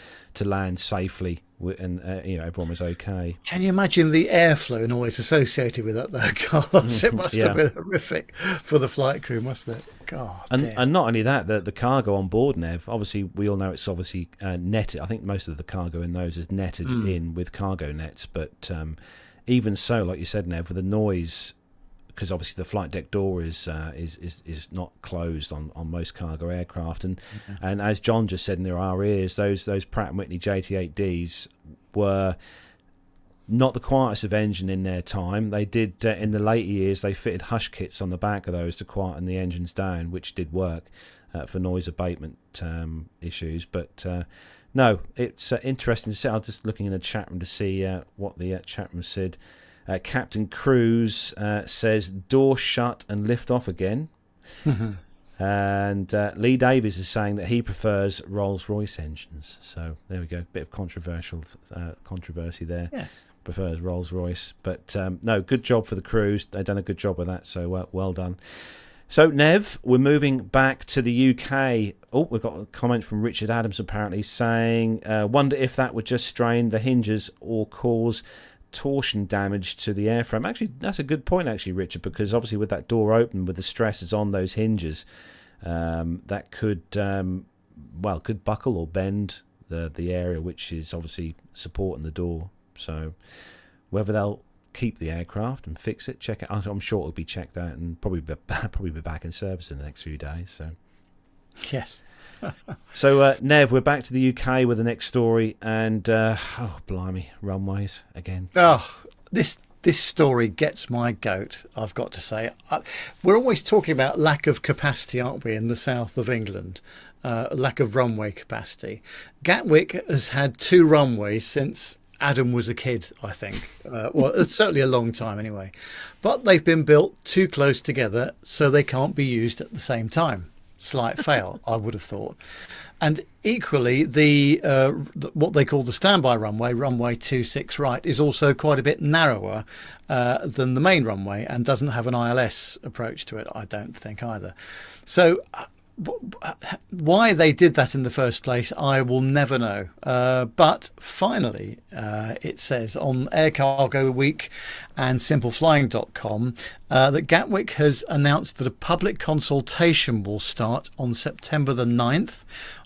land safely, and everyone was okay. Can you imagine the airflow noise associated with that, though, Carlos? It must have been horrific for the flight crew, mustn't it? God. And not only that, the cargo on board, Nev. Obviously, we all know it's obviously netted. I think most of the cargo in those is netted in with cargo nets, but even so, like you said, Nev, with the noise because obviously the flight deck door is not closed on most cargo aircraft, and as John just said in our ears, those Pratt & Whitney JT8Ds were not the quietest of engine in their time. They did in the later years, they fitted hush kits on the back of those to quieten the engines down, which did work for noise abatement issues. But no, it's interesting to see. I'm just looking in the chat room to see what the chat room said. Captain Cruz says door shut and lift off again. And Lee Davies is saying that he prefers Rolls-Royce engines. So there we go, bit of controversy there. Yes. Prefers Rolls-Royce, but no, good job for the crews. They've done a good job with that, so well done. So Nev, we're moving back to the UK. Oh, we've got a comment from Richard Adams apparently saying, wonder if that would just strain the hinges or cause torsion damage to the airframe. Actually, that's a good point, actually, Richard, because obviously with that door open, with the stresses on those hinges, that could buckle or bend the area which is obviously supporting the door. So whether they'll keep the aircraft and fix it, check it out, I'm sure it'll be checked out and probably be back in service in the next few days. So yes. So Nev, we're back to the UK with the next story, and oh blimey, runways again. Oh, this story gets my goat, I've got to say. We're always talking about lack of capacity, aren't we, in the south of England? Lack of runway capacity. Gatwick has had 2 runways since Adam was a kid, I think. Well, it's certainly a long time anyway. But they've been built too close together, so they can't be used at the same time. Slight fail, I would have thought. And equally, the what they call the standby runway 26 right, is also quite a bit narrower than the main runway and doesn't have an ILS approach to it, I don't think either. So why they did that in the first place, I will never know. But finally, it says on Air Cargo Week and simpleflying.com that Gatwick has announced that a public consultation will start on September the 9th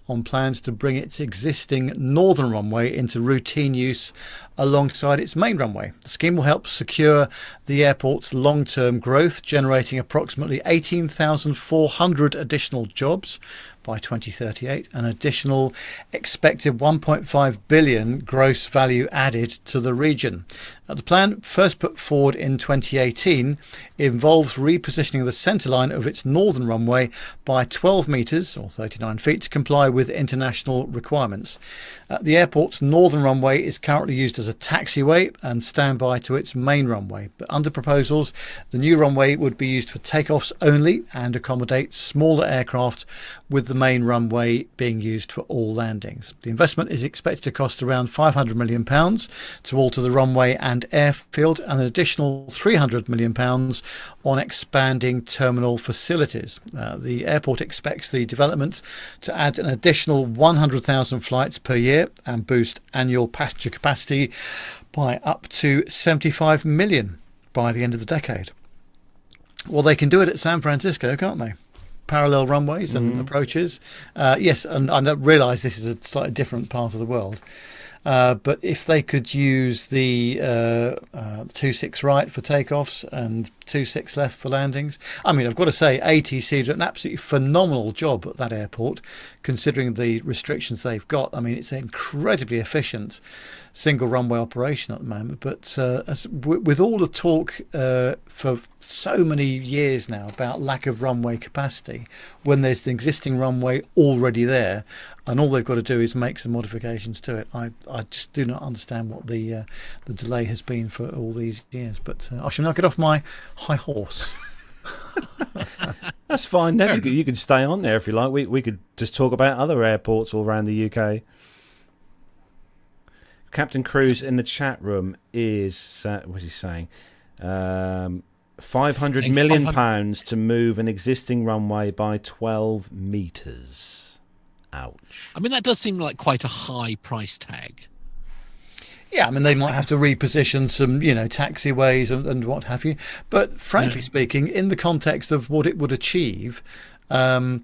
on plans to bring its existing northern runway into routine use alongside its main runway. The scheme will help secure the airport's long-term growth, generating approximately 18,400 additional jobs by 2038, an additional expected 1.5 billion gross value added to the region. The plan, first put forward in 2018, involves repositioning the centreline of its northern runway by 12 metres or 39 feet to comply with international requirements. The airport's northern runway is currently used as a taxiway and standby to its main runway, but under proposals the new runway would be used for takeoffs only and accommodate smaller aircraft, with the main runway being used for all landings. The investment is expected to cost around £500 million to alter the runway and airfield, and an additional £300 million on expanding terminal facilities. The airport expects the development to add an additional 100,000 flights per year and boost annual passenger capacity by up to 75 million by the end of the decade. Well, they can do it at San Francisco, can't they? Parallel runways and approaches. Yes, and I realise this is a slightly different part of the world. But if they could use the 26 right for takeoffs and 26 left for landings, I mean, I've got to say, ATC did an absolutely phenomenal job at that airport, considering the restrictions they've got. I mean, it's an incredibly efficient single runway operation at the moment. But with all the talk for so many years now about lack of runway capacity, when there's the existing runway already there, and all they've got to do is make some modifications to it, I just do not understand what the delay has been for all these years. But I shall now get off my high horse. That's fine, Nev. You can stay on there if you like. We could just talk about other airports all around the UK. Captain Cruz in the chat room is what's he saying? £500 million to move an existing runway by 12 metres. Ouch. I mean, that does seem like quite a high price tag. Yeah, I mean, they might have to reposition some, taxiways and what have you. But frankly speaking, in the context of what it would achieve, it's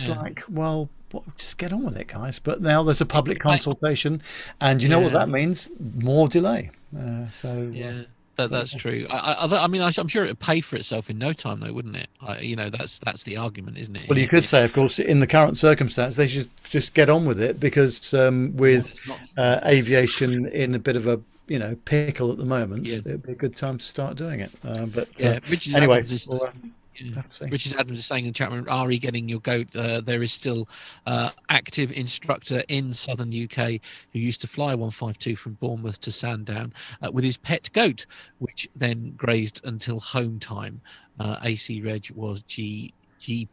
like, well, just get on with it, guys. But now there's a public consultation, and you know what that means? More delay. That's true. I mean, I'm sure it would pay for itself in no time, though, wouldn't it? That's the argument, isn't it? Well, you could say, of course, in the current circumstance, they should just get on with it, because with aviation in a bit of a pickle at the moment, it'd be a good time to start doing it. But anyway. Richard Adams is saying in the chat room, "Ari getting your goat." There is still active instructor in southern UK who used to fly 152 from Bournemouth to Sandown with his pet goat, which then grazed until home time. AC Reg was G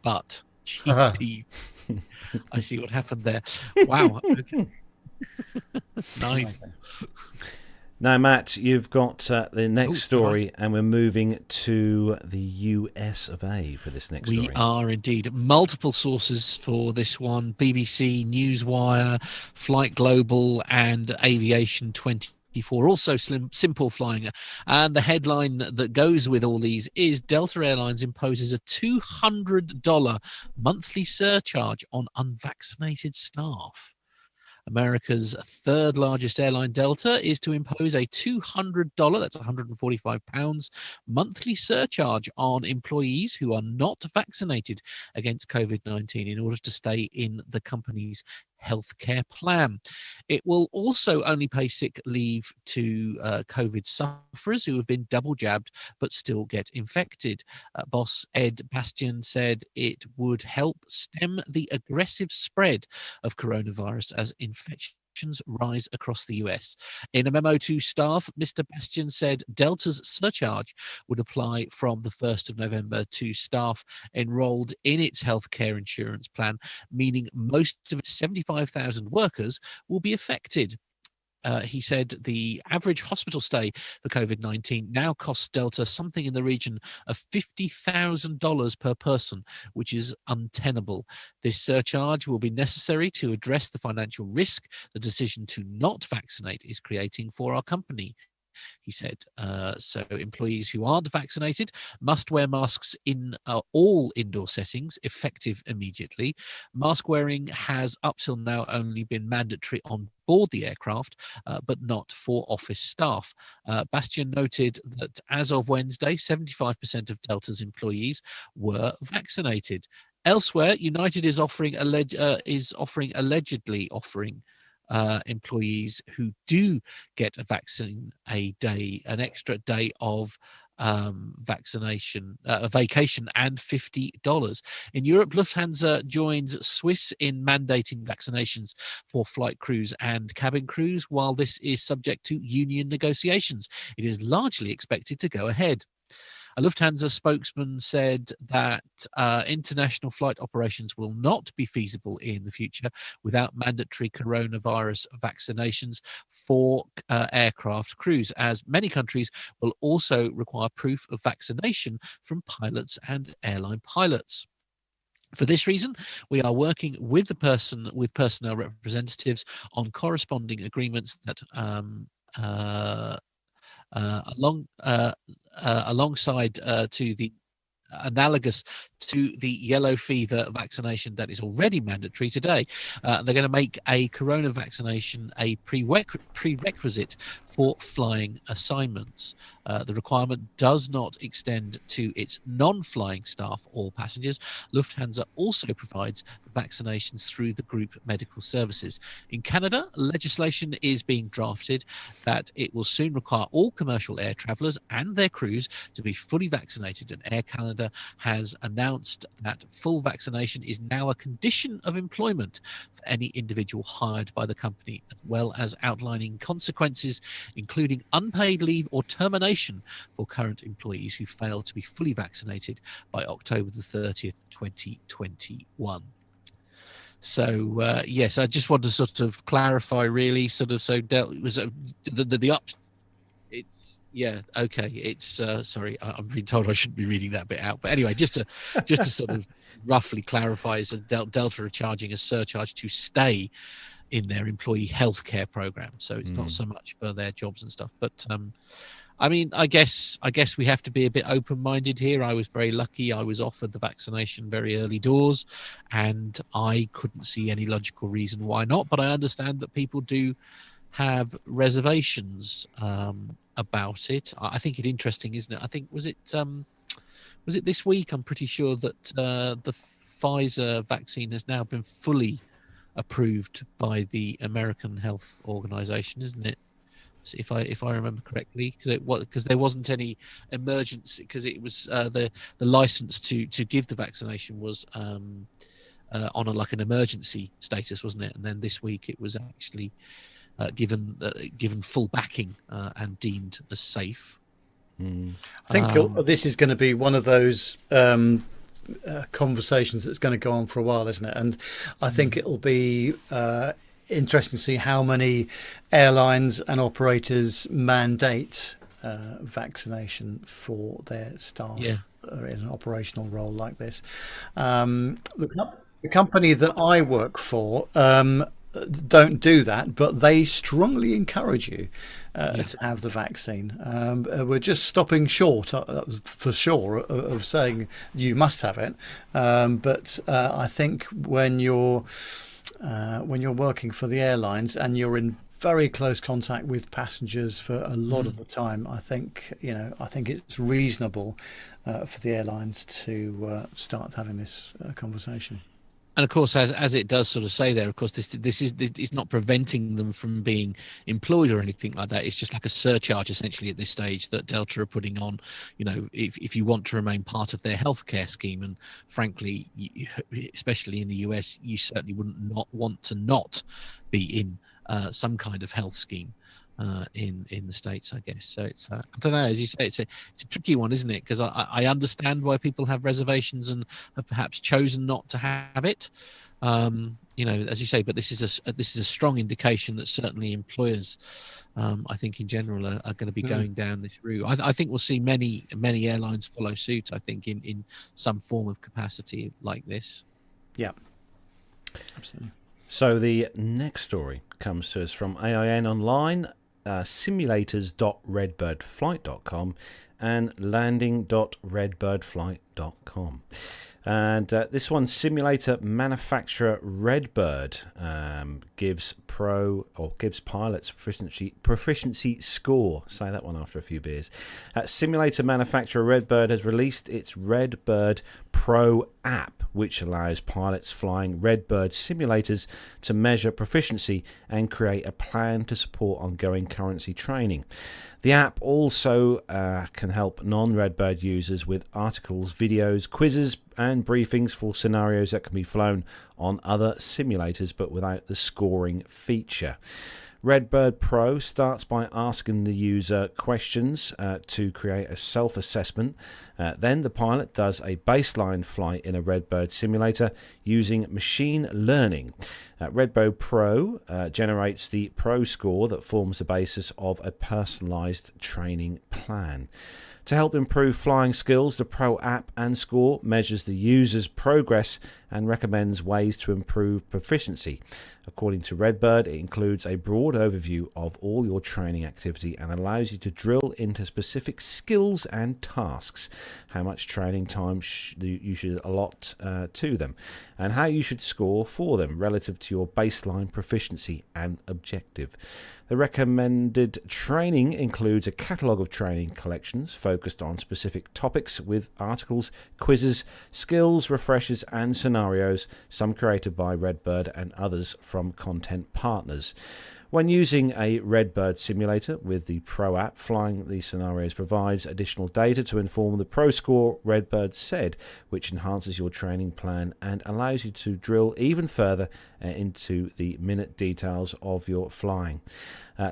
Butt. GP. I see what happened there. Wow. Okay. Nice. Now, Matt, you've got the next story, and we're moving to the US of A for this next story. We are indeed. Multiple sources for this one: BBC, Newswire, Flight Global, and Aviation 24. Also Simple Flying. And the headline that goes with all these is Delta Airlines imposes a $200 monthly surcharge on unvaccinated staff. America's third largest airline, Delta, is to impose a $200, that's £145, monthly surcharge on employees who are not vaccinated against COVID-19 in order to stay in the company's healthcare plan. It will also only pay sick leave to COVID sufferers who have been double jabbed but still get infected. Boss Ed Bastian said it would help stem the aggressive spread of coronavirus as infections rise across the US. In a memo to staff, Mr. Bastian said Delta's surcharge would apply from the 1st of November to staff enrolled in its healthcare insurance plan, meaning most of its 75,000 workers will be affected. He said the average hospital stay for COVID-19 now costs Delta something in the region of $50,000 per person, which is untenable. This surcharge will be necessary to address the financial risk the decision to not vaccinate is creating for our company. He said, so employees who aren't vaccinated must wear masks in all indoor settings, effective immediately. Mask wearing has up till now only been mandatory on board the aircraft, but not for office staff. Bastian noted that as of Wednesday, 75% of Delta's employees were vaccinated. Elsewhere, United is allegedly offering employees who do get a vaccine an extra day of vacation and $50. In Europe, Lufthansa joins Swiss in mandating vaccinations for flight crews and cabin crews. While this is subject to union negotiations, it is largely expected to go ahead. A Lufthansa spokesman said that international flight operations will not be feasible in the future without mandatory coronavirus vaccinations for aircraft crews, as many countries will also require proof of vaccination from pilots and airline pilots. For this reason, we are working with personnel representatives on corresponding agreements that alongside to the analogous to the yellow fever vaccination that is already mandatory today. They're going to make a corona vaccination a prerequisite for flying assignments. The requirement does not extend to its non-flying staff or passengers. Lufthansa also provides vaccinations through the group medical services. In Canada, legislation is being drafted that it will soon require all commercial air travellers and their crews to be fully vaccinated, and Air Canada has announced that full vaccination is now a condition of employment for any individual hired by the company, as well as outlining consequences, including unpaid leave or termination for current employees who fail to be fully vaccinated by October the 30th, 2021. So yes, I just want to sort of clarify, really, sort of. So it was the up. It's yeah, okay. It's sorry, I'm being told I shouldn't be reading that bit out. But anyway, just to sort of roughly clarify, is that Delta are charging a surcharge to stay in their employee healthcare program. So it's not so much for their jobs and stuff, but I mean, I guess we have to be a bit open-minded here. I was very lucky. I was offered the vaccination very early doors, and I couldn't see any logical reason why not. But I understand that people do have reservations about it. I think it interesting, isn't it? I think was it this week? I'm pretty sure that the Pfizer vaccine has now been fully approved by the American Health Organization, isn't it? If I remember correctly, because there wasn't any emergency, because it was the license to give the vaccination was on like an emergency status, wasn't it? And then this week it was actually given full backing and deemed as safe. I think this is going to be one of those conversations that's going to go on for a while, isn't it? And I think it'll be interesting to see how many airlines and operators mandate vaccination for their staff in an operational role like this. The company that I work for don't do that, but they strongly encourage you to have the vaccine. We're just stopping short, for sure, of saying you must have it. But I think when you're working for the airlines and you're in very close contact with passengers for a lot of the time, I think it's reasonable for the airlines to start having this conversation. And of course, as it does sort of say there, of course, this is not preventing them from being employed or anything like that. It's just like a surcharge essentially at this stage that Delta are putting on. If you want to remain part of their healthcare scheme, and frankly, especially in the US, you certainly wouldn't not want to not be in some kind of health scheme in the States, I guess. So it's I don't know, as you say, it's a tricky one, isn't it? Because I understand why people have reservations and have perhaps chosen not to have it, as you say. But this is a strong indication that certainly employers, I think in general, are going to be going down this route. I think we'll see many airlines follow suit, I think, in some form of capacity like this. Yeah, absolutely. So the next story comes to us from AIN Online, simulators.redbirdflight.com and landing.redbirdflight.com. And this one, simulator manufacturer Redbird gives pilots proficiency score. Say that one after a few beers. Simulator manufacturer Redbird has released its Redbird Pro app, which allows pilots flying Redbird simulators to measure proficiency and create a plan to support ongoing currency training. The app also can help non-Redbird users with articles, videos, quizzes and briefings for scenarios that can be flown on other simulators but without the scoring feature. Redbird Pro starts by asking the user questions to create a self-assessment. Then the pilot does a baseline flight in a Redbird simulator using machine learning. Redbird Pro generates the Pro score that forms the basis of a personalized training plan. To help improve flying skills, the Pro app and score measures the user's progress and recommends ways to improve proficiency. According to Redbird, it includes a broad overview of all your training activity and allows you to drill into specific skills and tasks, how much training time you should allot to them, and how you should score for them relative to your baseline proficiency and objective. The recommended training includes a catalogue of training collections focused on specific topics with articles, quizzes, skills, refreshers and scenarios, some created by Redbird and others from content partners. When using a Redbird simulator with the Pro app, flying these scenarios provides additional data to inform the Pro score, Redbird said, which enhances your training plan and allows you to drill even further into the minute details of your flying.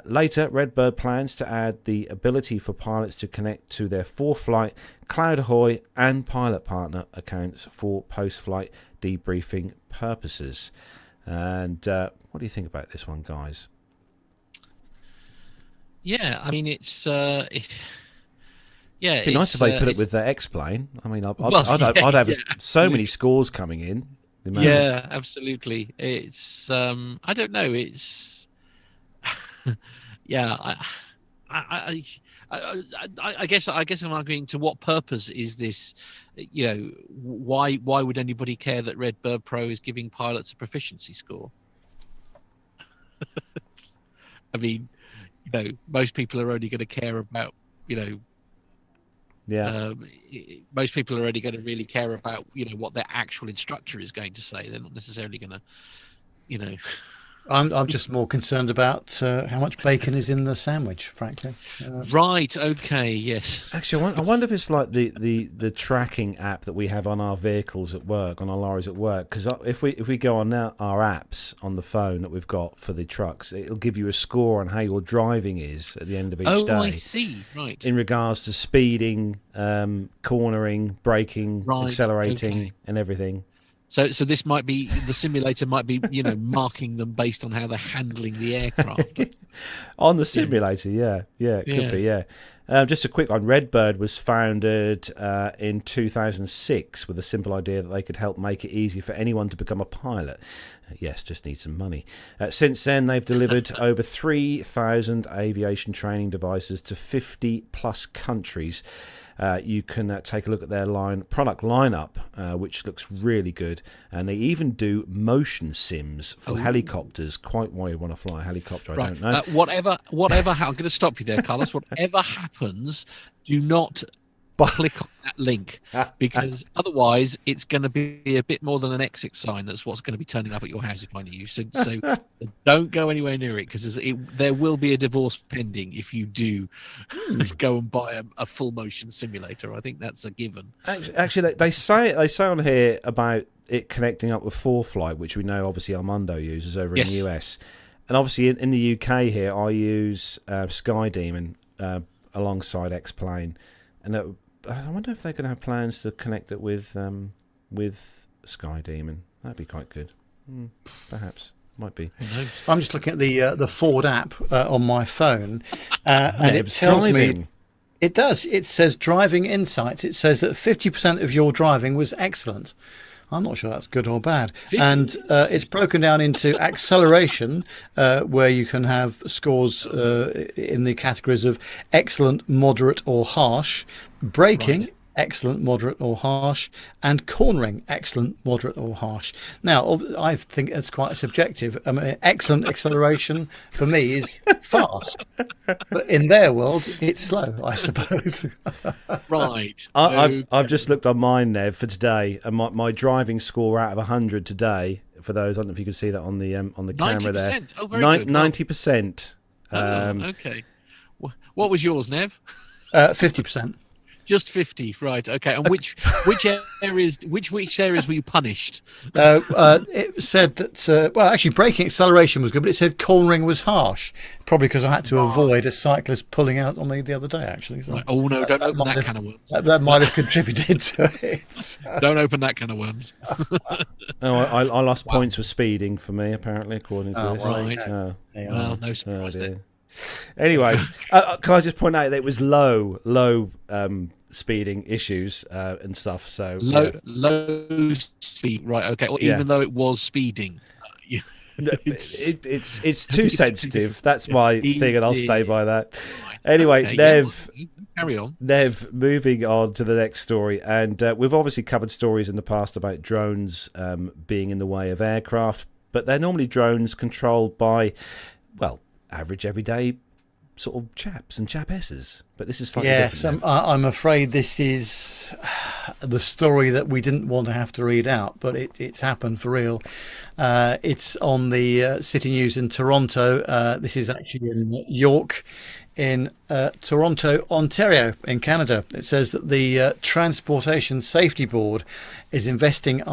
Later, Redbird plans to add the ability for pilots to connect to their ForeFlight, Cloud Ahoy and Pilot Partner accounts for post-flight debriefing purposes. And what do you think about this one, guys? Yeah, I mean, it's it'd be nice if they put it with the X-plane. I mean, I'd have so many scores coming in. Yeah, absolutely. It's I don't know. It's yeah. I guess I'm arguing, to what purpose is this? Why would anybody care that Redbird Pro is giving pilots a proficiency score? I mean, most people are only going to care about, most people are only going to really care about, what their actual instructor is going to say. They're not necessarily going to, I'm just more concerned about how much bacon is in the sandwich, frankly. Right. Okay. Yes. Actually, I wonder if it's like the tracking app that we have on our vehicles at work, on our lorries at work. Because if we go on now our apps on the phone that we've got for the trucks, it'll give you a score on how your driving is at the end of each day. Oh, I see. Right. In regards to speeding, cornering, braking, accelerating, and everything. So this might be, the simulator might be, marking them based on how they're handling the aircraft. On the simulator, it could be, yeah. Just a quick one. Redbird was founded in 2006 with a simple idea that they could help make it easy for anyone to become a pilot. Yes, just need some money. Since then, they've delivered over 3,000 aviation training devices to 50 plus countries. You can take a look at their product lineup, which looks really good, and they even do motion sims for helicopters. Quite why you want to fly a helicopter, I don't know. Whatever. I'm going to stop you there, Carlos. Whatever happens, do not click on that link, because otherwise it's going to be a bit more than an exit sign. That's what's going to be turning up at your house if I know you. So don't go anywhere near it, because there will be a divorce pending if you do go and buy a full motion simulator. I think that's a given. Actually, they say on here about it connecting up with ForeFlight, which we know obviously Armando uses over in the US, and obviously in the UK here I use Sky Demon alongside X-Plane, and I wonder if they're going to have plans to connect it with Sky Demon. That'd be quite good. Perhaps. Might be. I'm just looking at the Ford app on my phone, and it tells me. It does. It says driving insights. It says that 50% of your driving was excellent. I'm not sure that's good or bad. And it's broken down into acceleration, where you can have scores in the categories of excellent, moderate, or harsh. Braking, excellent, moderate, or harsh. And cornering, excellent, moderate, or harsh. Now, I think it's quite subjective. I mean, excellent acceleration for me is fast, but in their world, it's slow, I suppose. Right. I've just looked on mine, Nev, for today, and my driving score out of 100 today. For those, I don't know if you can see that on the camera there. 90%. Oh, very good. 90%. Okay. What was yours, Nev? 50%. Just 50, right? Okay. And which areas were you punished? It said that actually braking acceleration was good, but it said cornering was harsh. Probably because I had to avoid a cyclist pulling out on me the other day. Actually, so right. Oh no! Don't open that can of worms. That might have contributed to it. Don't open that can of worms. I lost points for speeding for me, apparently, according to this. Right. Well, no surprise there. Anyway, can I just point out that it was low speeding issues and stuff. So low speed, right? Okay. Or even though it was speeding, it's too sensitive. That's my thing, and I'll stay by that. Anyway, okay, Nev, carry on. Nev, moving on to the next story, and we've obviously covered stories in the past about drones being in the way of aircraft, but they're normally drones controlled by, well, average everyday sort of chaps and chapesses, but this is slightly different. I'm afraid this is the story that we didn't want to have to read out, but it's happened for real. It's on the City News in Toronto. This is actually in York, in Toronto, Ontario, in Canada. It says that the Transportation Safety Board is investigating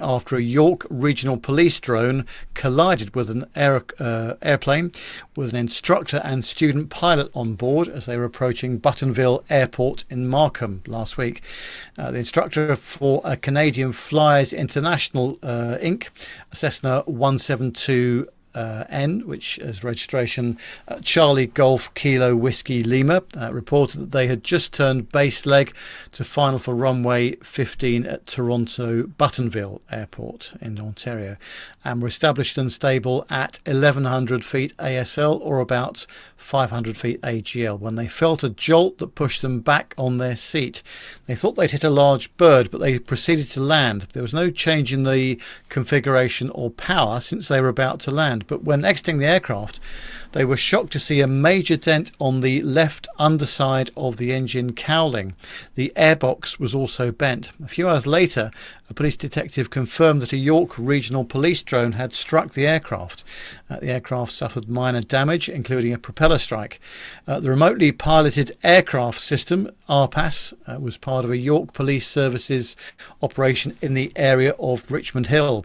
after a York Regional Police drone collided with an airplane with an instructor and student pilot on board as they were approaching Buttonville Airport in Markham last week. The instructor for a Canadian Flyers International Inc., a Cessna 172 N, which is registration Charlie Golf Kilo Whiskey Lima, reported that they had just turned base leg to final for runway 15 at Toronto Buttonville Airport in Ontario, and were established and stable at 1100 feet ASL, or about 500 feet AGL, when they felt a jolt that pushed them back on their seat. They thought they'd hit a large bird, but they proceeded to land. There was no change in the configuration or power since they were about to land, but when exiting the aircraft, they were shocked to see a major dent on the left underside of the engine cowling. The airbox was also bent. A few hours later, a police detective confirmed that a York Regional Police drone had struck the aircraft. The aircraft suffered minor damage, including a propeller strike. The remotely piloted aircraft system, RPAS, was part of a York Police Services operation in the area of Richmond Hill.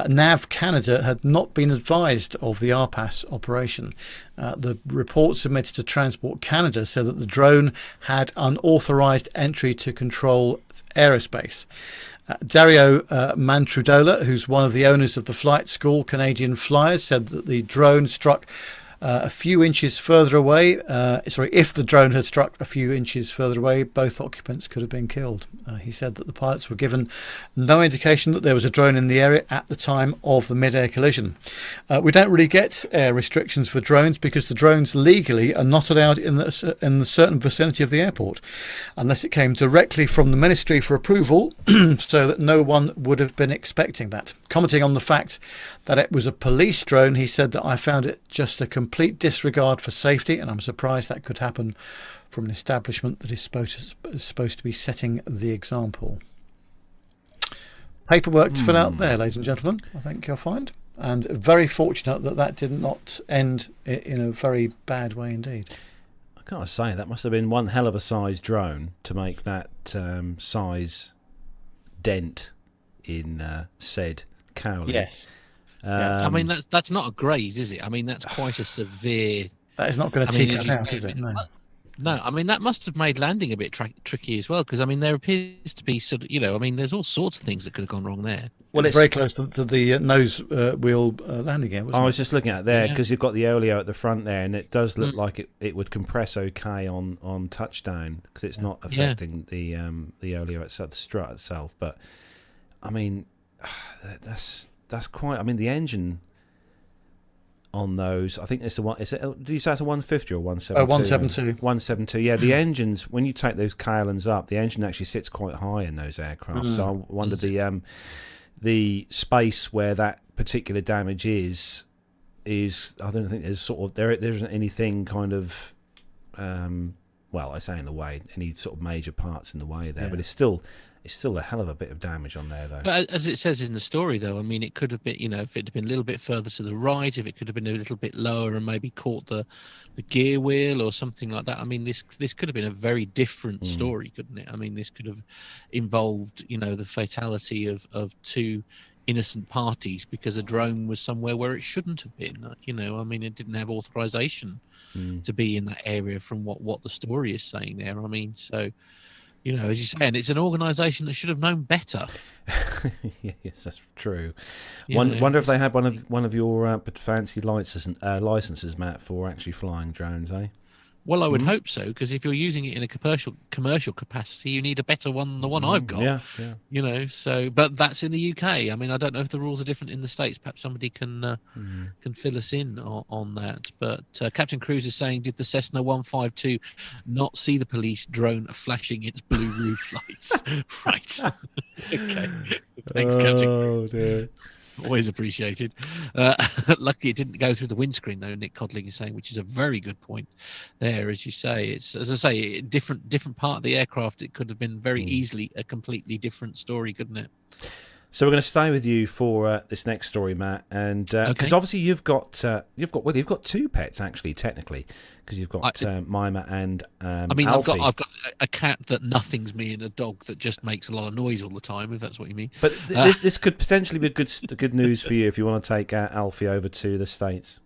NAV Canada had not been advised of the RPAS operation. The report submitted to Transport Canada said that the drone had unauthorised entry to control aerospace. Dario Mantrudola, who's one of the owners of the flight school Canadian Flyers, said that the drone struck a few inches further away. If the drone had struck a few inches further away, both occupants could have been killed. He said that the pilots were given no indication that there was a drone in the area at the time of the mid-air collision. We don't really get air restrictions for drones because the drones legally are not allowed in the certain vicinity of the airport unless it came directly from the ministry for approval, so that no one would have been expecting that. Commenting on the fact that it was a police drone, he said that I found it just a complete disregard for safety, and I'm surprised that could happen from an establishment that is supposed to be setting the example. Paperwork to fill out there, ladies and gentlemen, I think you'll find. And very fortunate that did not end in a very bad way indeed. I gotta say, that must have been one hell of a size drone to make that size dent in said cowling. Yes. I mean, that's not a graze, is it? I mean, that's quite a severe... That is not going to take it out, is it? No, I mean, that must have made landing a bit tricky as well, because, I mean, there appears to be sort of, I mean, there's all sorts of things that could have gone wrong there. Well, it's very close to the nose wheel landing gear, wasn't it? I was just looking at it there, because you've got the oleo at the front there, and it does look like it would compress okay on touchdown, because it's not affecting the oleo itself, the strut itself. But, I mean, that's quite... I mean, the engine on those, I think it's did you say it's a 150 or 172? 172. 172, yeah. The engines, when you take those cowlings up, the engine actually sits quite high in those aircraft. So I wonder the space where that particular damage is I don't think there's sort of there isn't anything kind of well, I say in the way, any sort of major parts in the way there, but it's still a hell of a bit of damage on there, though. But as it says in the story, though, I mean, it could have been, if it had been a little bit further to the right, if it could have been a little bit lower and maybe caught the gear wheel or something like that. I mean, this could have been a very different story, couldn't it? I mean, this could have involved, the fatality of two innocent parties because a drone was somewhere where it shouldn't have been. I mean, it didn't have authorization to be in that area from what the story is saying there. I mean, so... as you say, and it's an organisation that should have known better. Yes, that's true. Wonder if they had one of your fancy licenses, Matt, for actually flying drones, eh? Well, I would hope so, because if you're using it in a commercial capacity, you need a better one than the one I've got. Yeah. So, but that's in the UK. I mean, I don't know if the rules are different in the States. Perhaps somebody can fill us in on that. But Captain Cruz is saying, did the Cessna 152 not see the police drone flashing its blue roof lights? Right. Okay. Thanks, Captain. Oh, dear. Always appreciated. Luckily, it didn't go through the windscreen, though. Nick Codling is saying, which is a very good point. There, as you say, it's as I say, different part of the aircraft. It could have been very easily a completely different story, couldn't it? So we're going to stay with you for this next story, Matt, and because obviously you've got two pets actually, technically, because you've got Mima and I mean, Alfie. I've got a cat that nothing's me and a dog that just makes a lot of noise all the time, if that's what you mean. But this could potentially be good news for you if you want to take Alfie over to the States.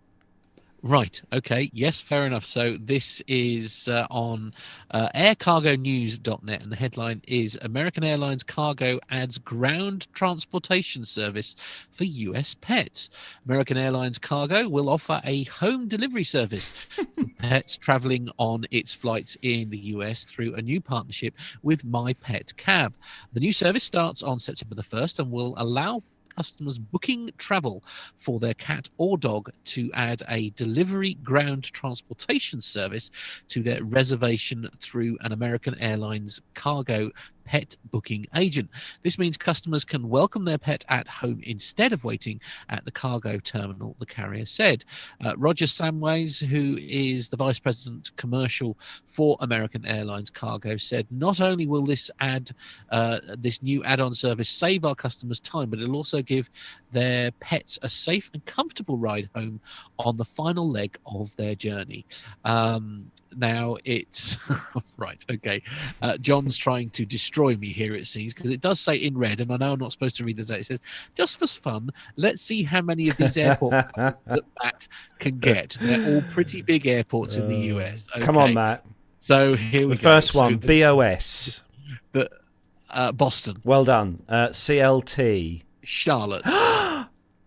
Right. Okay. Yes, fair enough. So this is on aircargonews.net, and the headline is American Airlines Cargo adds ground transportation service for US pets. American Airlines Cargo will offer a home delivery service for pets traveling on its flights in the US through a new partnership with My Pet Cab. The new service starts on September the 1st and will allow customers booking travel for their cat or dog to add a delivery ground transportation service to their reservation through an American Airlines Cargo pet booking agent. This means customers can welcome their pet at home instead of waiting at the cargo terminal, the carrier said. Roger Samways, who is the Vice President Commercial for American Airlines Cargo, said not only will this new add-on service save our customers time, but it'll also give their pets a safe and comfortable ride home on the final leg of their journey. Now it's right. Okay. John's trying to destroy me here, it seems, because it does say in red, and I know I'm not supposed to read this out. It says, just for fun, let's see how many of these airports that Matt can get. They're all pretty big airports in the US. Okay. Come on, Matt. So here we go. The first one, BOS. Boston. Well done. CLT. Charlotte.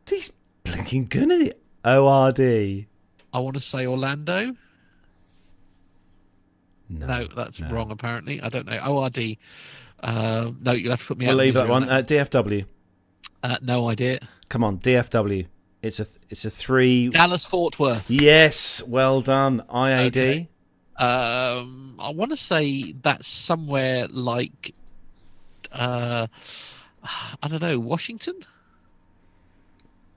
He's blinking good at it. ORD. I want to say Orlando. No, that's no. wrong, apparently. I don't know. ORD. No, you'll have to put me We'll out. leave that one. DFW. No idea. Come on, DFW. It's a 3. Dallas Fort Worth. Yes, well done. IAD. Okay. I want to say that's somewhere like, I don't know, Washington?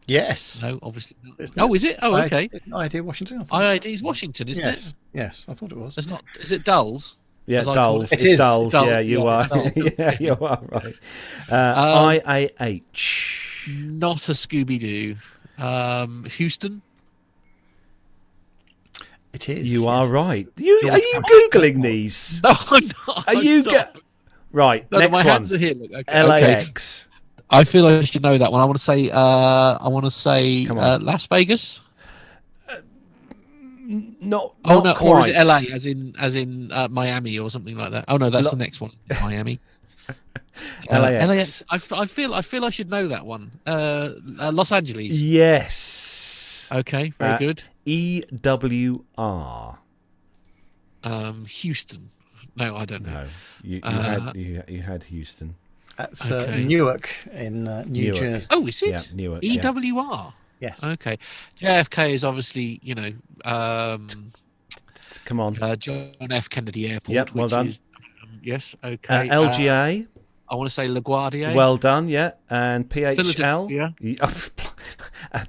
Yes. No, obviously not. Oh, is it? Oh, okay. IAD Washington. IAD is Washington, isn't it? Yes, I thought it was. It's not. Is it Dulles? Yeah, As I call Dulles. it. It's Dulles. Yeah, you are. Dulles. Yeah, you are right. IAH. Not a Scooby-Doo. Houston. It is. You are yes. right. Are you googling these? No, I'm not. Are you right? No, next my one. hands are here. Look, okay. LAX. I feel I should know that one. I want to say. Come on. Las Vegas. Not no, quite. or is it LA, as in Miami or something like that? Oh no, that's the next one. Miami. LAX. I feel I should know that one. Los Angeles. Yes. Okay, very good. EWR. Houston. No, I don't know. No, you had Houston. That's Okay. Newark in New Newark. Jersey. Oh, is it? Yeah, Newark. Yeah. EWR. Yes. Okay. JFK is obviously, Come on. John F. Kennedy Airport. Yep, well which done. Is, yes, okay. LGA. I want to say LaGuardia. Well done, yeah. And PHL. Yeah.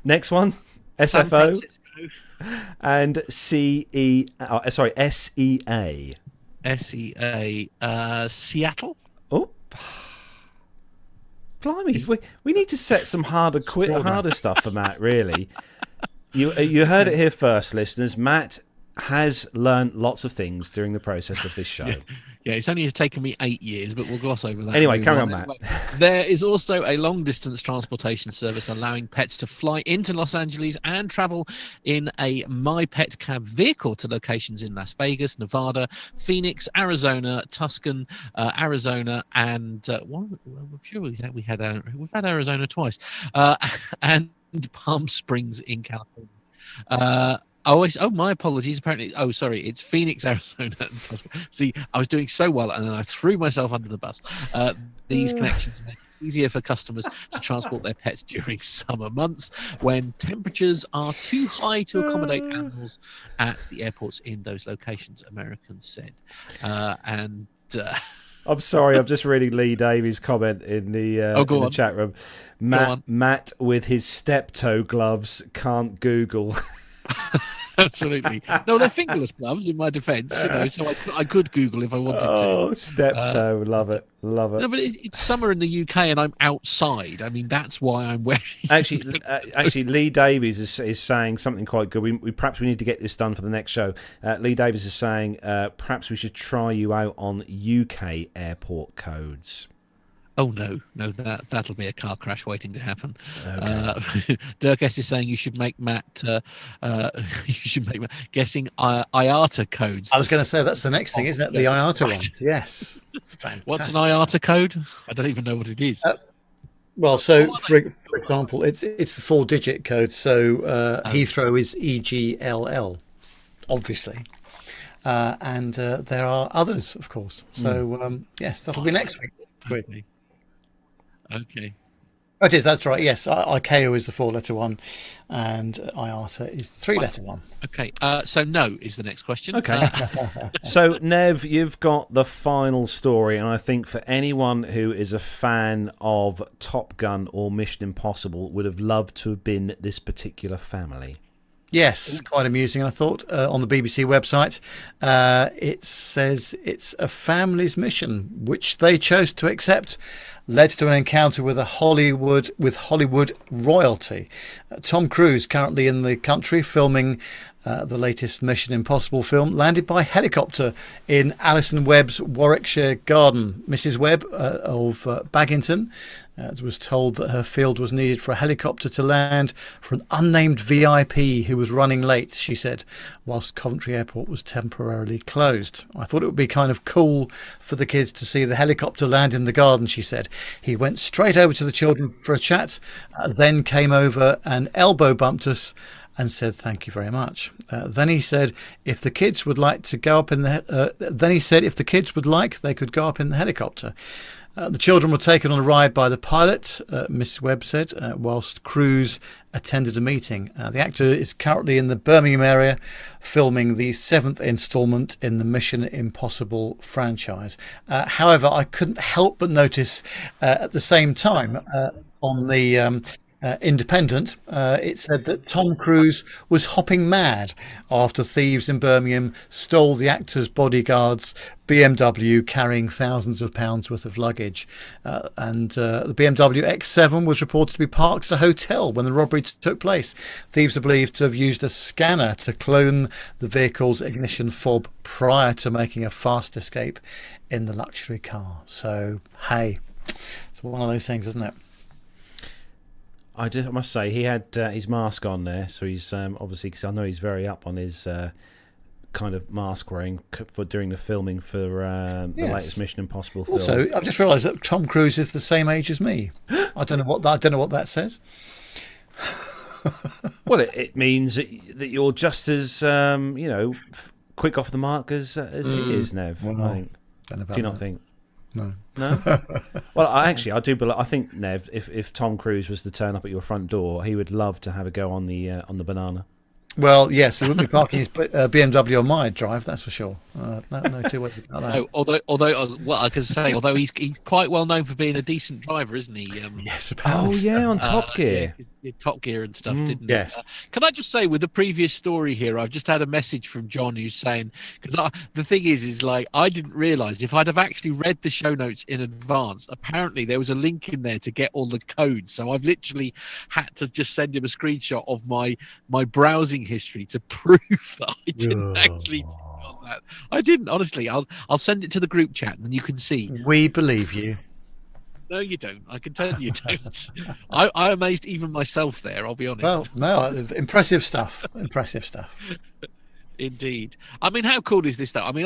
Next one. San SFO. Francisco. And SEA. SEA. Seattle. Oh. Blimey. We need to set some harder stuff for Matt, really. You heard it here first, listeners. Matt has learned lots of things during the process of this show. Yeah, it's only taken me 8 years, but we'll gloss over that. Anyway, carry on, Matt. Anyway, there is also a long-distance transportation service allowing pets to fly into Los Angeles and travel in a My Pet Cab vehicle to locations in Las Vegas, Nevada, Phoenix, Arizona, Tucson, Arizona, and I'm sure we've had Arizona twice, and Palm Springs in California. My apologies. Apparently, sorry, it's Phoenix, Arizona, and Tucson. See, I was doing so well, and then I threw myself under the bus. These connections make it easier for customers to transport their pets during summer months when temperatures are too high to accommodate animals at the airports in those locations, Americans said. I'm sorry, I'm just reading Lee Davies' comment in the chat room. Matt with his step-toe gloves can't Google. Absolutely. No, they're fingerless gloves in my defence, so I could Google if I wanted to. Oh, step-toe. Love it. No, but it's summer in the UK and I'm outside. I mean, that's why I'm wearing... Actually, Lee Davies is saying something quite good. We perhaps we need to get this done for the next show. Lee Davies is saying perhaps we should try you out on UK airport codes. Oh no, that'll be a car crash waiting to happen. Okay. Dirk S is saying you should make Matt guessing IATA codes. I was going to say that's the next thing, isn't it? The IATA one. Yes. Fantastic. What's an IATA code? I don't even know what it is. For example, it's the 4-digit code. So Heathrow is EGLL, obviously. And there are others, of course. So, yes, that'll be next week. Okay. I did. That's right. Yes, ICAO is the 4-letter one, and IATA is the 3-letter one. Okay, so no is the next question. Okay. So, Nev, you've got the final story, and I think for anyone who is a fan of Top Gun or Mission Impossible would have loved to have been this particular family. Yes, quite amusing, I thought. On the BBC website, it says it's a family's mission, which they chose to accept, led to an encounter with Hollywood royalty. Tom Cruise, currently in the country filming the latest Mission Impossible film, landed by helicopter in Alison Webb's Warwickshire garden. Mrs. Webb of Baggington was told that her field was needed for a helicopter to land for an unnamed VIP who was running late, she said, whilst Coventry Airport was temporarily closed. I thought it would be kind of cool for the kids to see the helicopter land in the garden, she said. He went straight over to the children for a chat, then came over and elbow bumped us and said thank you very much. Then he said if the kids would like to go up in the they could go up in the helicopter. The children were taken on a ride by the pilot, Miss Webb said, whilst Cruise attended a meeting. The actor is currently in the Birmingham area filming the 7th instalment in the Mission Impossible franchise. However, I couldn't help but notice at the same time on the Independent, it said that Tom Cruise was hopping mad after thieves in Birmingham stole the actor's bodyguard's BMW carrying thousands of pounds worth of luggage. And the BMW X7 was reported to be parked at a hotel when the robbery took place. Thieves are believed to have used a scanner to clone the vehicle's ignition fob prior to making a fast escape in the luxury car. So, hey, it's one of those things, isn't it? I must say, he had his mask on there, so he's obviously, because I know he's very up on his kind of mask wearing for during the filming for the latest Mission Impossible film. Also, I've just realised that Tom Cruise is the same age as me. I don't know what that says. Well, it means that you're just as quick off the mark as he is, Nev. Well, I think. Do you not think? No. Well, I do believe. I think, Nev, if Tom Cruise was to turn up at your front door, he would love to have a go on the banana. Well, yes, he wouldn't be parking his BMW on my drive, that's for sure. No two ways about that. No, although I can say, although he's quite well known for being a decent driver, isn't he? Yes, apparently. Oh yeah, on Top Gear. Top Gear and stuff, didn't he? Yes. Can I just say, with the previous story here, I've just had a message from John who's saying, because the thing is like, I didn't realise, if I'd have actually read the show notes in advance, apparently there was a link in there to get all the codes. So I've literally had to just send him a screenshot of my browsing history to prove that I didn't actually on that. I didn't, honestly. I'll send it to the group chat and then you can see. We believe you. No, you don't. I can tell you don't. I amazed even myself there, I'll be honest. Well, no, impressive stuff. Impressive stuff. Indeed. I mean, how cool is this, though? I mean,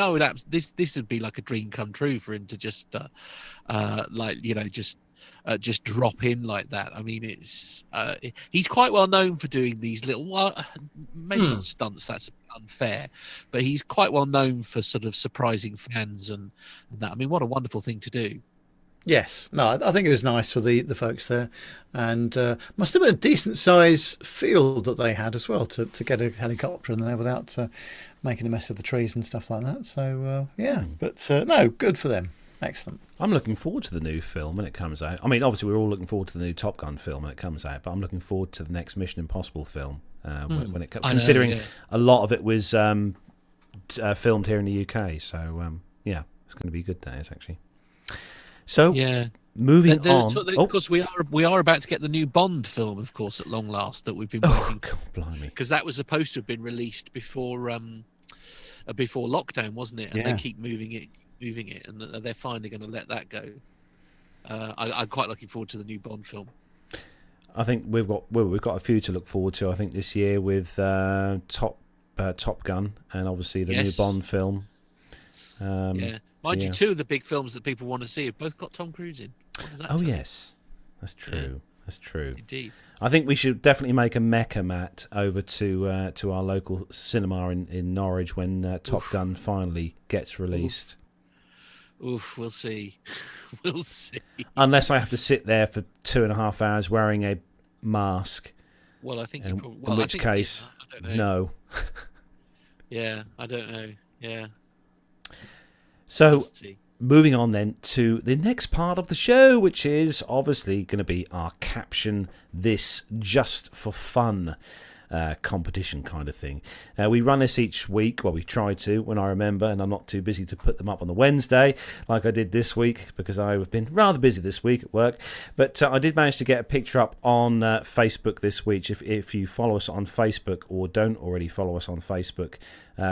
this would be like a dream come true for him to just, just drop in like that. I mean, it's he's quite well known for doing these little, maybe not stunts, that's unfair, but he's quite well known for sort of surprising fans and that. I mean, what a wonderful thing to do. Yes, no, I think it was nice for the folks there, and must have been a decent size field that they had as well to get a helicopter in there without making a mess of the trees and stuff like that. So but no, good for them. Excellent. I'm looking forward to the new film when it comes out. I mean, obviously we're all looking forward to the new Top Gun film when it comes out, but I'm looking forward to the next Mission Impossible film when it comes. Considering a lot of it was filmed here in the UK, so it's going to be good days actually. So moving on. Of course, we are about to get the new Bond film, of course, at long last that we've been waiting for. Blimey! Because that was supposed to have been released before lockdown, wasn't it? And they keep moving it, and they're finally going to let that go. I'm quite looking forward to the new Bond film. I think we've got a few to look forward to. I think this year with Top Gun and obviously the new Bond film. Mind you, two of the big films that people want to see have both got Tom Cruise in. What does that tell you? Yes, that's true. Yeah. That's true. Indeed. I think we should definitely make a Mecca, Matt, over to our local cinema in Norwich when Top Gun finally gets released. Oof, we'll see. We'll see. Unless I have to sit there for 2.5 hours wearing a mask. Well, I think you In probably. Well, which case, I don't know. no. Yeah, I don't know. Yeah. So, We'll see. moving on then to the next part of the show, which is obviously going to be our caption this just for fun competition kind of thing. We run this each week. Well, we try to when I remember, and I'm not too busy to put them up on the Wednesday like I did this week because I've been rather busy this week at work. But I did manage to get a picture up on Facebook this week. If you follow us on Facebook or don't already follow us on Facebook,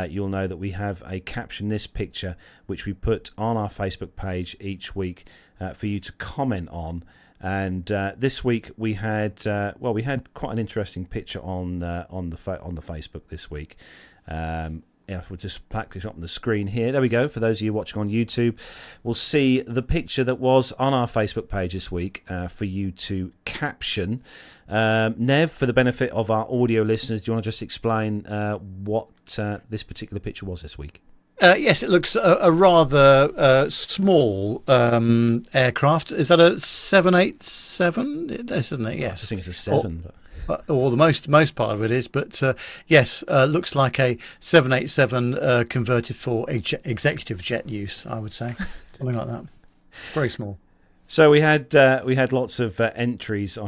you'll know that we have a caption this picture which we put on our Facebook page each week for you to comment on. And this week we had quite an interesting picture on the Facebook this week. If we'll just practice up on the screen here, there we go. For those of you watching on YouTube, we'll see the picture that was on our Facebook page this week for you to caption. Nev, for the benefit of our audio listeners, do you want to just explain what this particular picture was this week? Yes, it looks a rather small aircraft. Is that a 787? It is, isn't it? Yes. I think it's a 7. Or the most part of it is, but yes, looks like a 787 converted for executive jet use, I would say. Something like that. Very small. So we had lots of entries, I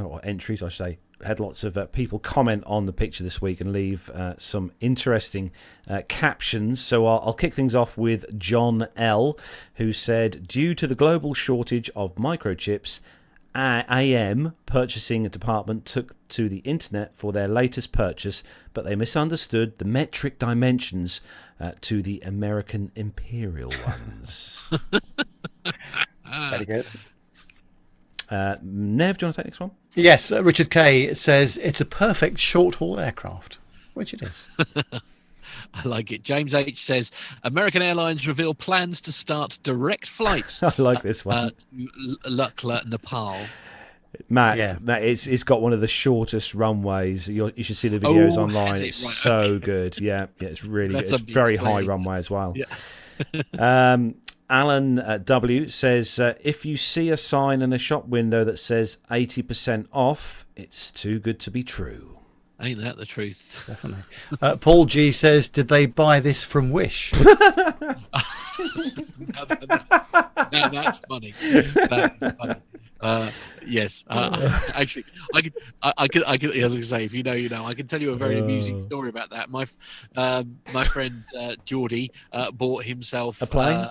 should say. Had lots of people comment on the picture this week and leave some interesting captions. So I'll kick things off with John L, who said, due to the global shortage of microchips, AM purchasing department took to the internet for their latest purchase, but they misunderstood the metric dimensions to the American imperial ones. Very good. Nev, do you want to take the next one? Yes, Richard Kay says it's a perfect short-haul aircraft, which it is. I like it. James H says American Airlines reveal plans to start direct flights. I like this one. To Lukla, Nepal. Matt, it's got one of the shortest runways. You should see the videos online. It's right, so okay. good. Yeah, it's really good. That's It's very high runway as well. Yeah. Alan W says, if you see a sign in a shop window that says 80% off, it's too good to be true. Ain't that the truth? Definitely. Paul G says, did they buy this from Wish? No, that's funny. That's funny. Yes, actually, I could. As I say, if you know, you know. I can tell you a very amusing story about that. My friend Geordie bought himself a plane.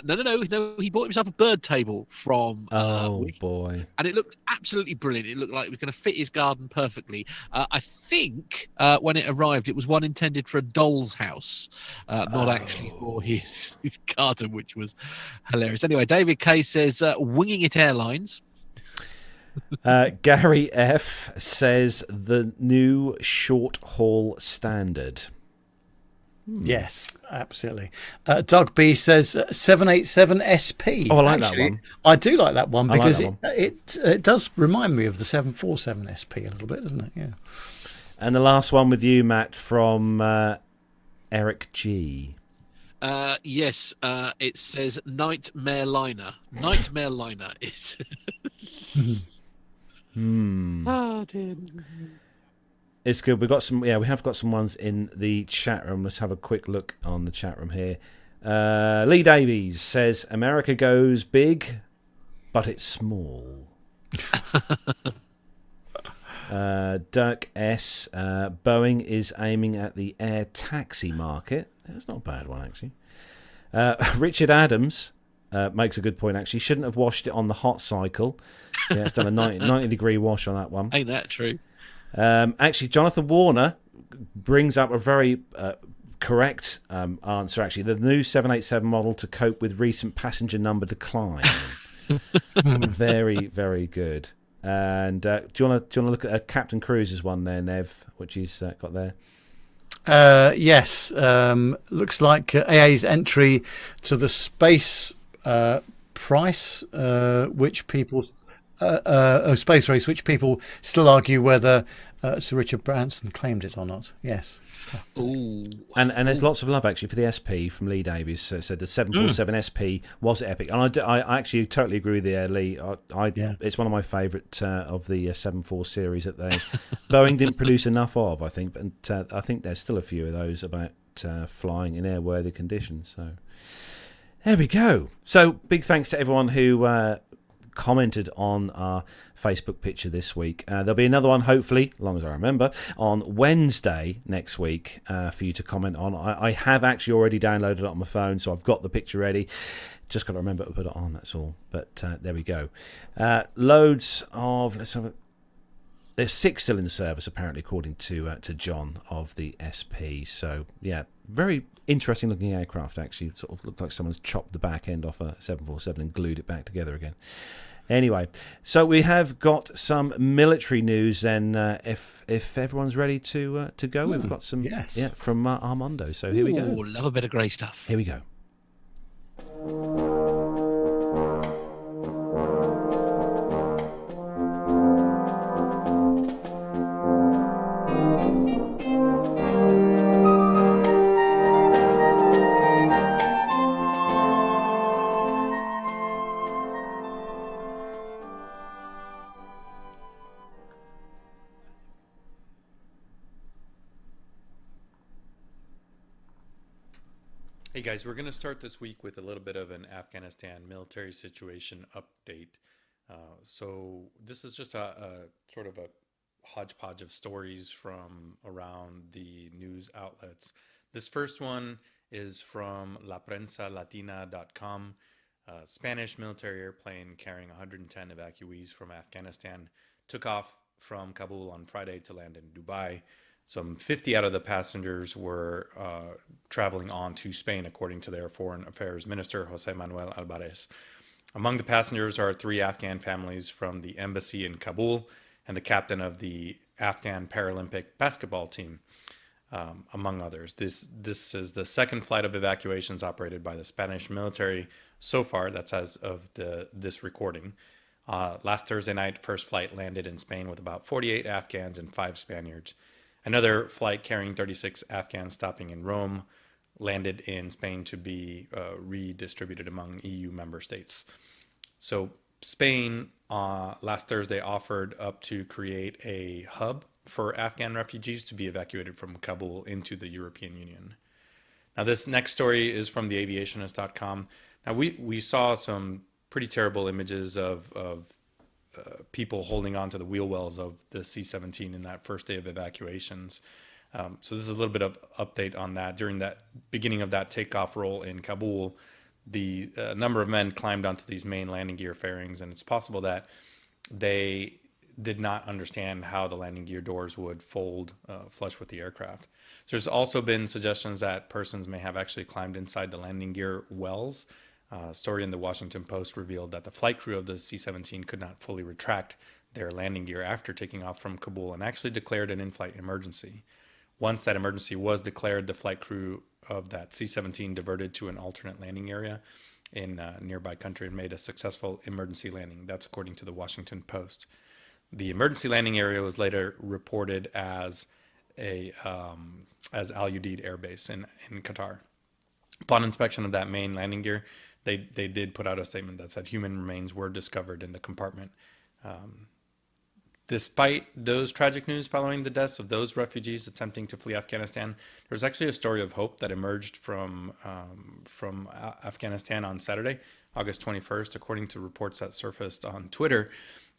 No. He bought himself a bird table from. Boy! And it looked absolutely brilliant. It looked like it was going to fit his garden perfectly. I think when it arrived, it was one intended for a doll's house, not actually for his garden, which was hilarious. Anyway, David K says, "Winging It Airlines." Gary F says the new short haul standard. Yes, absolutely. Doug B says 787 SP. Oh, I like that one. I do like that one because like that it does remind me of the 747 SP a little bit, doesn't it? Yeah. And the last one with you, Matt, from Eric G. Yes, it says Nightmare Liner. Nightmare Liner is. Oh, dear. It's good. We've got some. We have got some ones in the chat room. Let's have a quick look on the chat room here. Lee Davies says America goes big, but it's small. Dirk S. Boeing is aiming at the air taxi market. That's not a bad one, actually. Richard Adams makes a good point, actually. Shouldn't have washed it on the hot cycle. Yeah, it's done a 90-degree wash on that one. Ain't that true? Actually, Jonathan Warner brings up a very correct answer, actually. The new 787 model to cope with recent passenger number decline. Very, very good. And do you want to look at Captain Cruise's one there, Nev, which he's got there? Yes. Looks like AA's entry to the space price, which people... space race, which people still argue whether Sir Richard Branson claimed it or not. Yes. Ooh. And there's lots of love actually for the SP from Lee Davies. So said the 747 SP was epic, and I actually totally agree with you, Lee. It's one of my favourite of the 74 series that Boeing didn't produce enough of, I think. But I think there's still a few of those about flying in airworthy conditions. So there we go. So big thanks to everyone who commented on our Facebook picture this week. There'll be another one, hopefully, as long as I remember, on Wednesday next week for you to comment on. I have actually already downloaded it on my phone, so I've got the picture ready. Just got to remember to put it on, that's all. But there we go. Loads of... Let's have a... There's 6 still in the service, apparently, according to John of the SP. So, yeah, very interesting looking aircraft, actually. Sort of looked like someone's chopped the back end off a 747 and glued it back together again. Anyway, so we have got some military news then. If everyone's ready to go, we've got some from Armando. So here we go. Love a bit of grey stuff. Here we go. Hey guys, we're going to start this week with a little bit of an Afghanistan military situation update. So this is just a sort of a hodgepodge of stories from around the news outlets. This first one is from laprensalatina.com. Spanish military airplane carrying 110 evacuees from Afghanistan took off from Kabul on Friday to land in Dubai. Some 50 out of the passengers were traveling on to Spain, according to their Foreign Affairs Minister, Jose Manuel Alvarez. Among the passengers are 3 Afghan families from the embassy in Kabul and the captain of the Afghan Paralympic basketball team, among others. This is the second flight of evacuations operated by the Spanish military so far. That's as of this recording. Last Thursday night, first flight landed in Spain with about 48 Afghans and 5 Spaniards. Another flight carrying 36 Afghans stopping in Rome landed in Spain to be redistributed among EU member states. So Spain last Thursday offered up to create a hub for Afghan refugees to be evacuated from Kabul into the European Union. Now this next story is from the aviationist.com. Now we saw some pretty terrible images of people holding on to the wheel wells of the C-17 in that first day of evacuations. So this is a little bit of update on that. During that beginning of that takeoff roll in Kabul, the number of men climbed onto these main landing gear fairings, and it's possible that they did not understand how the landing gear doors would fold flush with the aircraft. So there's also been suggestions that persons may have actually climbed inside the landing gear wells. Story in the Washington Post revealed that the flight crew of the C-17 could not fully retract their landing gear after taking off from Kabul and actually declared an in-flight emergency. Once that emergency was declared, the flight crew of that C-17 diverted to an alternate landing area in a nearby country and made a successful emergency landing. That's according to the Washington Post. The emergency landing area was later reported as Al Udeid Air Base in Qatar. Upon inspection of that main landing gear, they did put out a statement that said human remains were discovered in the compartment. Despite those tragic news following the deaths of those refugees attempting to flee Afghanistan, there was actually a story of hope that emerged from Afghanistan on Saturday, August 21st, according to reports that surfaced on Twitter.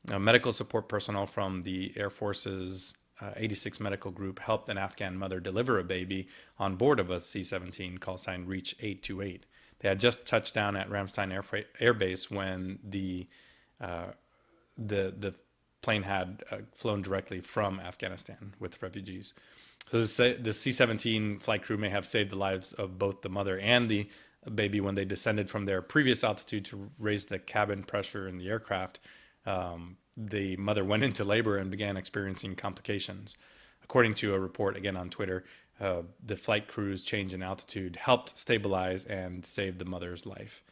Medical support personnel from the Air Force's 86 Medical Group helped an Afghan mother deliver a baby on board of a C-17 call sign Reach 828. They had just touched down at Ramstein Air Base when the plane had flown directly from Afghanistan with refugees. So the C-17 flight crew may have saved the lives of both the mother and the baby when they descended from their previous altitude to raise the cabin pressure in the aircraft. The mother went into labor and began experiencing complications. According to a report, again on Twitter, the flight crew's change in altitude helped stabilize and save the mother's life.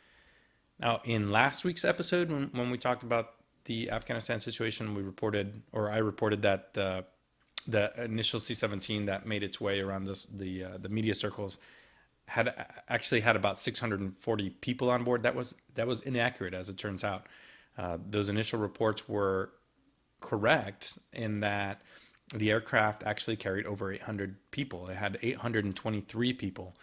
Now, in last week's episode, when we talked about the Afghanistan situation, I reported that the initial C-17 that made its way around the media circles had actually had about 640 people on board. That was inaccurate, as it turns out. Those initial reports were correct in that the aircraft actually carried over 800 people. It had 823 people.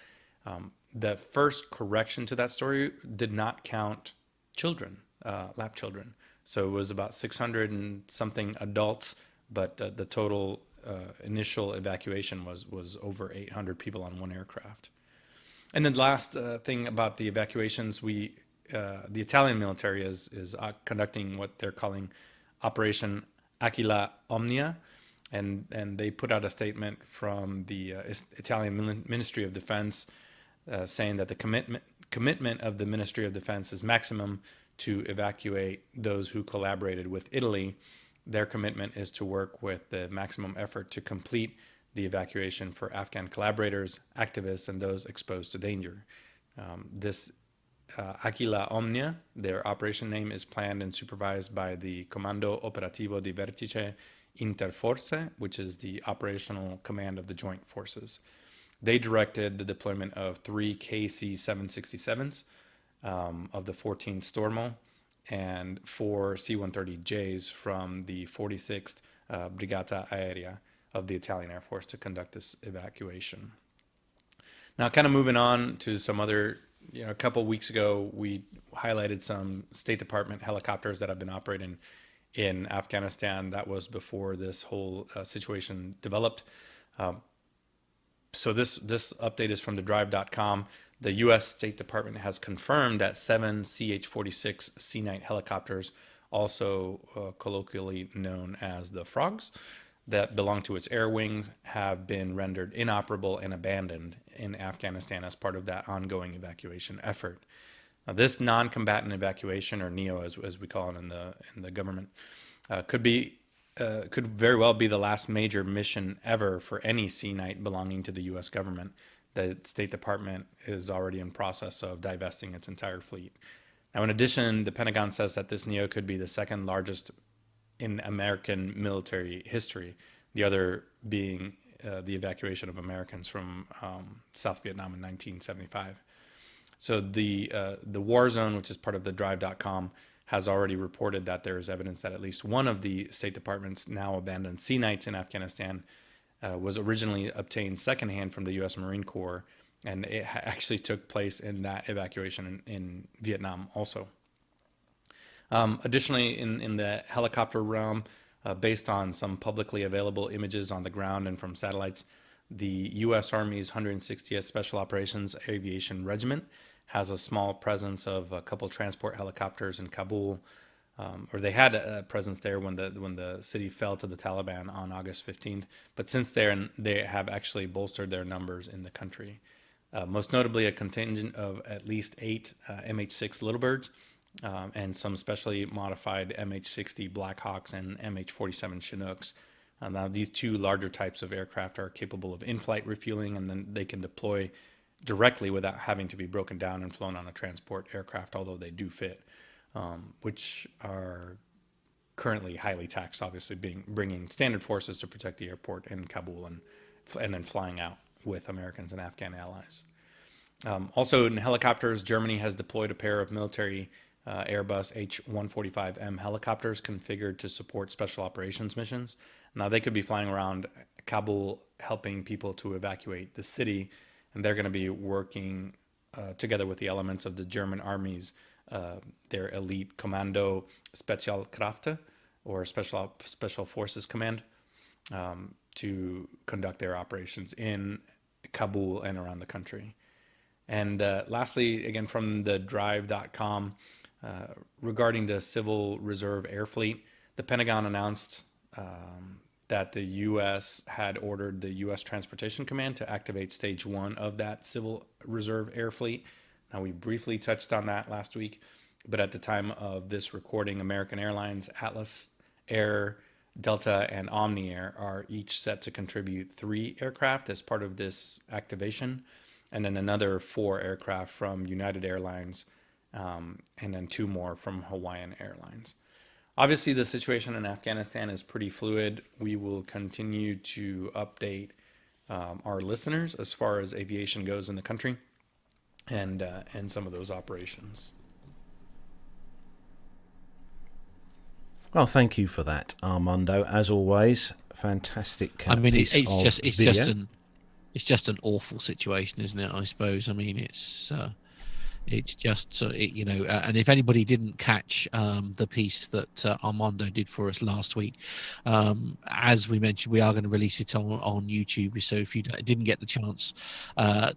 The first correction to that story did not count children, lap children. So it was about 600 and something adults, but the total initial evacuation was over 800 people on one aircraft. And then last thing about the evacuations, the Italian military is conducting what they're calling Operation Aquila Omnia, and they put out a statement from the Italian Ministry of Defense saying that the commitment of the Ministry of Defense is maximum to evacuate those who collaborated with Italy. Their commitment is to work with the maximum effort to complete the evacuation for Afghan collaborators, activists, and those exposed to danger. This Aquila Omnia, their operation name, is planned and supervised by the Comando Operativo di Vertice Interforze, which is the operational command of the joint forces. They directed the deployment of 3 KC-767s of the 14 Stormo and 4 C-130Js from the 46th Brigata Aerea of the Italian Air Force to conduct this evacuation. Now, kind of moving on to some other, a couple of weeks ago, we highlighted some State Department helicopters that have been operating in Afghanistan. That was before this whole situation developed. So this update is from thedrive.com. The U.S. State Department has confirmed that 7 CH-46 C-9 helicopters, also colloquially known as the Frogs, that belong to its air wings, have been rendered inoperable and abandoned in Afghanistan as part of that ongoing evacuation effort. Now, this non-combatant evacuation, or NEO as we call it in the government, could very well be the last major mission ever for any C-9 belonging to the U.S. government. The State Department is already in process of divesting its entire fleet. Now, in addition, the Pentagon says that this NEO could be the second largest in American military history, the other being the evacuation of Americans from South Vietnam in 1975. So the War Zone, which is part of the Drive.com, has already reported that there is evidence that at least one of the State Department's now abandoned C-9s in Afghanistan was originally obtained secondhand from the U.S. Marine Corps, and it actually took place in that evacuation in Vietnam also. Additionally, in the helicopter realm, based on some publicly available images on the ground and from satellites, the U.S. Army's 160th Special Operations Aviation Regiment has a small presence of a couple transport helicopters in Kabul, or they had a presence there when the city fell to the Taliban on August 15th. But since then, they have actually bolstered their numbers in the country. Most notably, a contingent of at least 8 MH-6 Littlebirds and some specially modified MH-60 Blackhawks and MH-47 Chinooks. Now, these two larger types of aircraft are capable of in-flight refueling, and then they can deploy directly without having to be broken down and flown on a transport aircraft, although they do fit, which are currently highly taxed, obviously bringing standard forces to protect the airport in Kabul and then flying out with Americans and Afghan allies. Also in helicopters, Germany has deployed a pair of military Airbus H-145M helicopters configured to support special operations missions. Now, they could be flying around Kabul helping people to evacuate the city, and they're going to be working together with the elements of the German army's their elite Kommando Spezialkräfte, or Special Forces Command, to conduct their operations in Kabul and around the country. And lastly, again from the drive.com, regarding the Civil Reserve Air Fleet, the Pentagon announced that the U.S. had ordered the U.S. Transportation Command to activate Stage 1 of that Civil Reserve Air Fleet. Now, we briefly touched on that last week, but at the time of this recording, American Airlines, Atlas Air, Delta, and Omni Air are each set to contribute 3 aircraft as part of this activation, and then another 4 aircraft from United Airlines, and then 2 more from Hawaiian Airlines. Obviously, the situation in Afghanistan is pretty fluid. We will continue to update our listeners as far as aviation goes in the country and some of those operations. Well, thank you for that, Armando. As always, fantastic. I mean, piece it's of just video. it's just an awful situation, isn't it? I suppose. I mean, it's just and if anybody didn't catch the piece that Armando did for us last week, as we mentioned, we are going to release it on YouTube. So if you didn't get the chance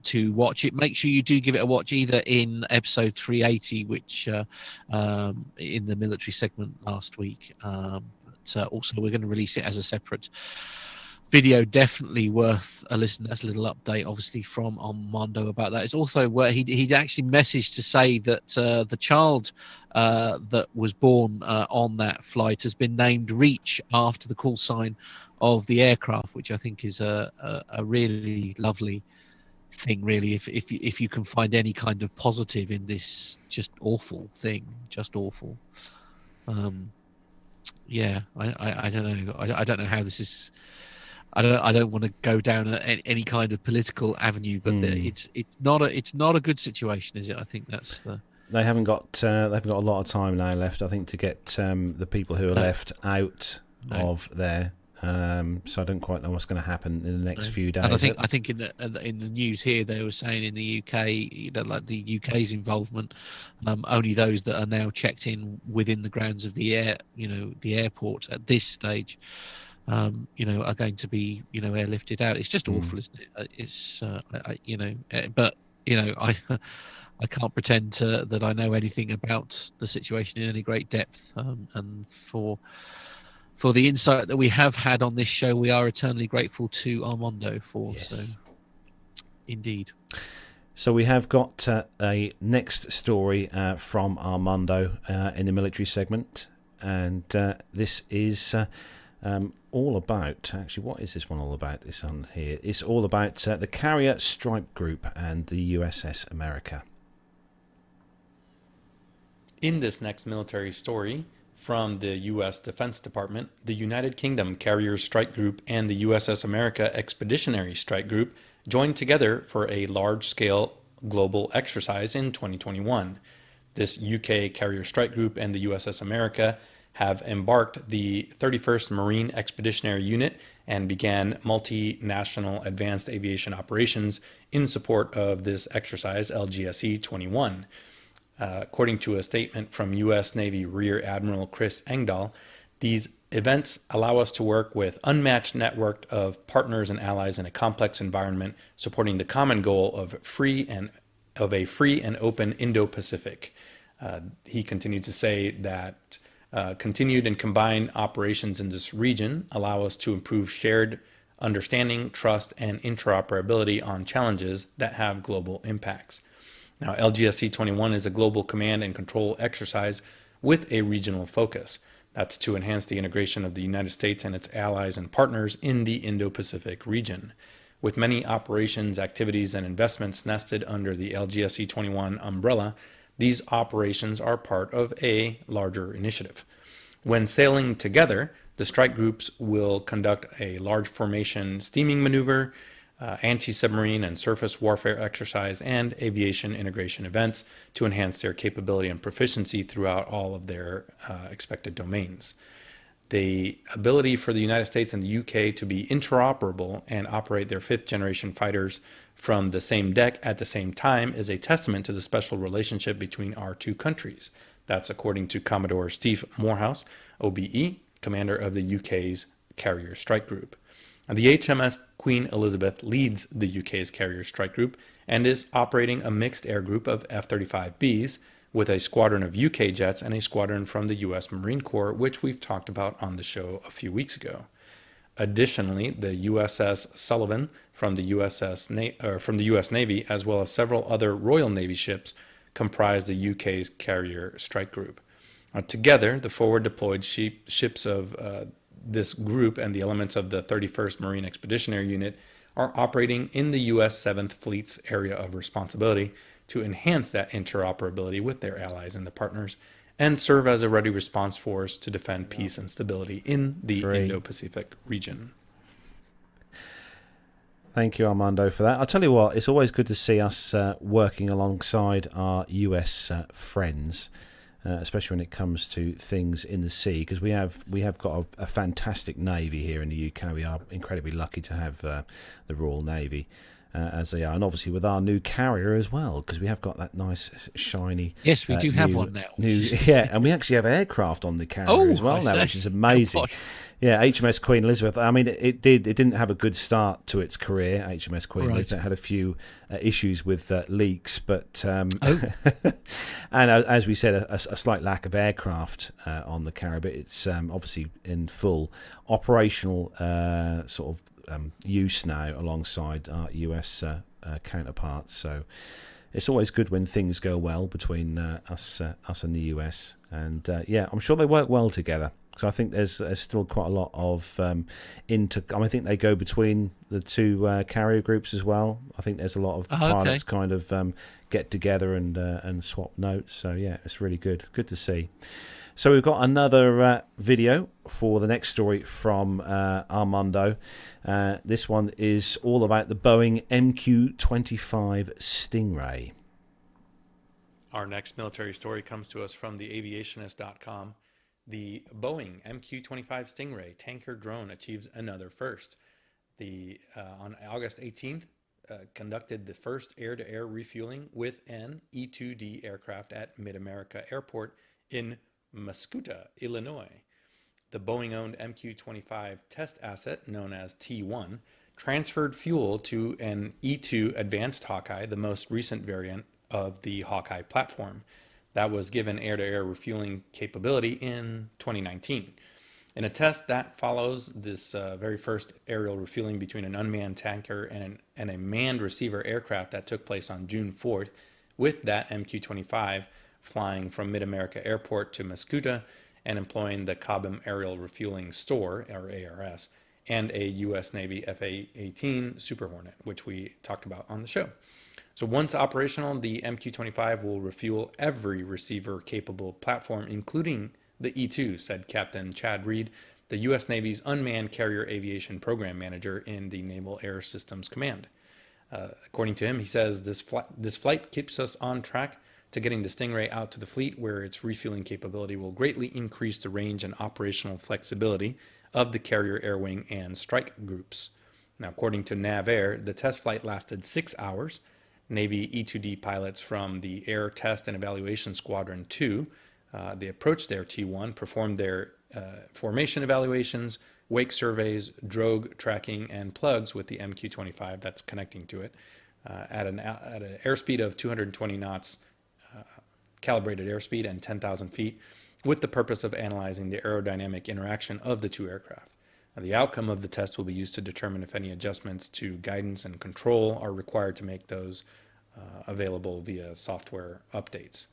to watch it, make sure you do give it a watch, either in episode 380, which in the military segment last week, but also we're going to release it as a separate video. Definitely worth a listen. That's a little update, obviously, from Armando about that. It's also where he'd actually messaged to say that the child that was born on that flight has been named Reach after the call sign of the aircraft, which I think is a really lovely thing, really. If you can find any kind of positive in this just awful thing, just awful. Yeah, I don't know. I don't know how this is. I don't want to go down any kind of political avenue, but it's not a good situation, is it? I think that's the. They haven't got a lot of time now left, I think, to get the people who are left out of there. So I don't quite know what's going to happen in the next few days. And I think in the news here they were saying in the UK, like the UK's involvement, only those that are now checked in within the grounds of the airport at this stage. Are going to be, airlifted out. It's just awful, isn't it? It's, but I can't pretend that I know anything about the situation in any great depth. And for the insight that we have had on this show, we are eternally grateful to Armando for. Yes. So, indeed. So we have got a next story from Armando in the military segment, and this is. All about, actually, what is this one all about? This on here, it's all about the Carrier Strike Group and the USS America. In this next military story from the U.S. Defense Department, the United Kingdom Carrier Strike Group and the USS America Expeditionary Strike Group joined together for a large-scale global exercise in 2021. This UK Carrier Strike Group and the USS America have embarked the 31st Marine Expeditionary Unit and began multinational advanced aviation operations in support of this exercise, LGSE-21. According to a statement from U.S. Navy Rear Admiral Chris Engdahl, these events allow us to work with unmatched network of partners and allies in a complex environment, supporting the common goal of a free and open Indo-Pacific. He continued to say that continued and combined operations in this region allow us to improve shared understanding, trust, and interoperability on challenges that have global impacts. Now, LGSC-21 is a global command and control exercise with a regional focus. That's to enhance the integration of the United States and its allies and partners in the Indo-Pacific region. With many operations, activities, and investments nested under the LGSC-21 umbrella, these operations are part of a larger initiative. When sailing together, the strike groups will conduct a large formation steaming maneuver, anti-submarine and surface warfare exercise, and aviation integration events to enhance their capability and proficiency throughout all of their expected domains. The ability for the United States and the UK to be interoperable and operate their fifth-generation fighters from the same deck at the same time is a testament to the special relationship between our two countries. That's according to Commodore Steve Morehouse, OBE, commander of the UK's Carrier Strike Group. The HMS Queen Elizabeth leads the UK's Carrier Strike Group and is operating a mixed air group of F-35Bs with a squadron of UK jets and a squadron from the US Marine Corps, which we've talked about on the show a few weeks ago. Additionally, the USS Sullivan from the US Navy, as well as several other Royal Navy ships, comprise the UK's Carrier Strike Group. Together, the forward deployed ships of this group and the elements of the 31st Marine Expeditionary Unit are operating in the U.S. 7th Fleet's area of responsibility to enhance that interoperability with their allies and the partners, and serve as a ready response force to defend peace and stability in the Indo-Pacific region. Thank you, Armando, for that. I'll tell you what, it's always good to see us working alongside our US friends, especially when it comes to things in the sea, because we have got a fantastic Navy here in the UK. We are incredibly lucky to have the Royal Navy. As they are, and obviously with our new carrier as well, because we have got that nice shiny. Yes, we do have one now. Yeah, and we actually have aircraft on the carrier as well now, which is amazing. Yeah, HMS Queen Elizabeth. I mean, it didn't have a good start to its career. HMS Queen Elizabeth had a few issues with leaks, but and as we said, a slight lack of aircraft on the carrier. But it's obviously in full operational sort of use now alongside our US counterparts. So it's always good when things go well between us and the US, and I'm sure they work well together. So I think there's still quite a lot of I think they go between the two carrier groups as well. I think there's a lot of pilots kind of get together and swap notes. So yeah, it's really good to see. So we've got another video for the next story from Armando. This one is all about the Boeing MQ-25 Stingray. Our next military story comes to us from the aviationist.com. The Boeing MQ-25 Stingray tanker drone achieves another first. On August 18th, conducted the first air-to-air refueling with an E-2D aircraft at Mid-America Airport in Muscoota, Illinois. The Boeing-owned MQ-25 test asset, known as T-1, transferred fuel to an E-2 Advanced Hawkeye, the most recent variant of the Hawkeye platform, that was given air-to-air refueling capability in 2019. In a test that follows this very first aerial refueling between an unmanned tanker and a manned receiver aircraft that took place on June 4th, with that MQ-25 flying from Mid-America Airport to Muscoota and employing the Cobham Aerial Refueling Store, or ARS, and a U.S. Navy F-18 Super Hornet, which we talked about on the show. So once operational, the MQ-25 will refuel every receiver-capable platform, including the E-2, said Captain Chad Reed, the U.S. Navy's Unmanned Carrier Aviation Program Manager in the Naval Air Systems Command. According to him, he says this flight keeps us on track to getting the Stingray out to the fleet, where its refueling capability will greatly increase the range and operational flexibility of the carrier air wing and strike groups. Now, according to NavAir, the test flight lasted 6 hours. Navy E-2D pilots from the Air Test and Evaluation Squadron 2, they approached their T-1, performed their formation evaluations, wake surveys, drogue tracking, and plugs with the MQ-25 that's connecting to it at an airspeed of 220 knots, calibrated airspeed, and 10,000 feet, with the purpose of analyzing the aerodynamic interaction of the two aircraft. Now, the outcome of the test will be used to determine if any adjustments to guidance and control are required to make those available via software updates.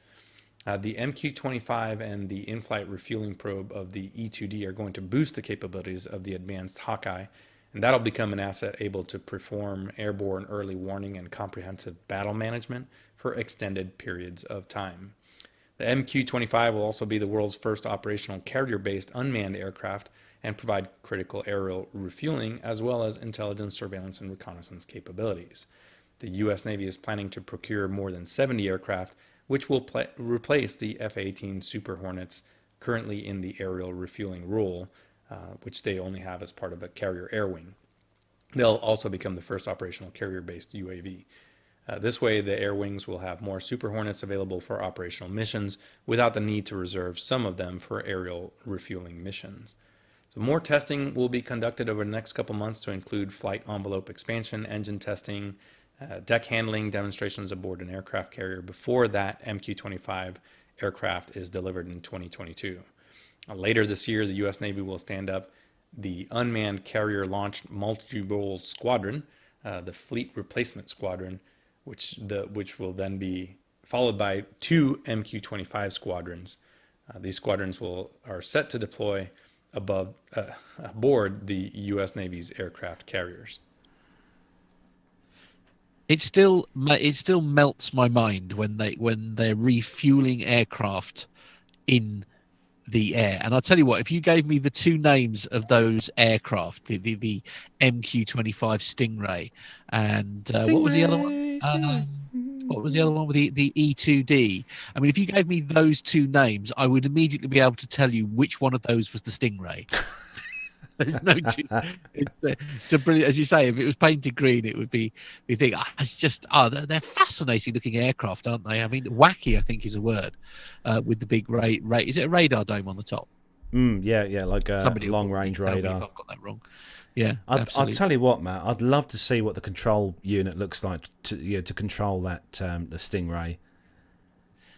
The MQ-25 and the in-flight refueling probe of the E-2D are going to boost the capabilities of the advanced Hawkeye, and that'll become an asset able to perform airborne early warning and comprehensive battle management for extended periods of time. The MQ-25 will also be the world's first operational carrier-based unmanned aircraft and provide critical aerial refueling as well as intelligence, surveillance, and reconnaissance capabilities. The U.S. Navy is planning to procure more than 70 aircraft, which will replace the F-18 Super Hornets currently in the aerial refueling role, which they only have as part of a carrier air wing. They'll also become the first operational carrier-based UAV. This way, the air wings will have more Super Hornets available for operational missions without the need to reserve some of them for aerial refueling missions. So more testing will be conducted over the next couple months to include flight envelope expansion, engine testing, deck handling demonstrations aboard an aircraft carrier before that MQ-25 aircraft is delivered in 2022. Later this year, the U.S. Navy will stand up the Unmanned Carrier Launched Multi-Role Squadron, the Fleet Replacement Squadron, which will then be followed by 2 MQ-25 squadrons. These squadrons are set to deploy aboard the U.S. Navy's aircraft carriers. it still melts my mind when they're refueling aircraft in the air. And I'll tell you what, if you gave me the two names of those aircraft, the MQ-25 Stingray and what was the other one? What was the other one with the E2D? I mean, if you gave me those two names, I would immediately be able to tell you which one of those was the Stingray. There's no two. It's a brilliant, as you say. If it was painted green, it would be. We think it's just. They're fascinating looking aircraft, aren't they? I mean, wacky, I think, is a word. With the big is it a radar dome on the top? Yeah, like a long range radar. If I've got that wrong. Yeah, I'll tell you what, Matt. I'd love to see what the control unit looks like to control that the Stingray.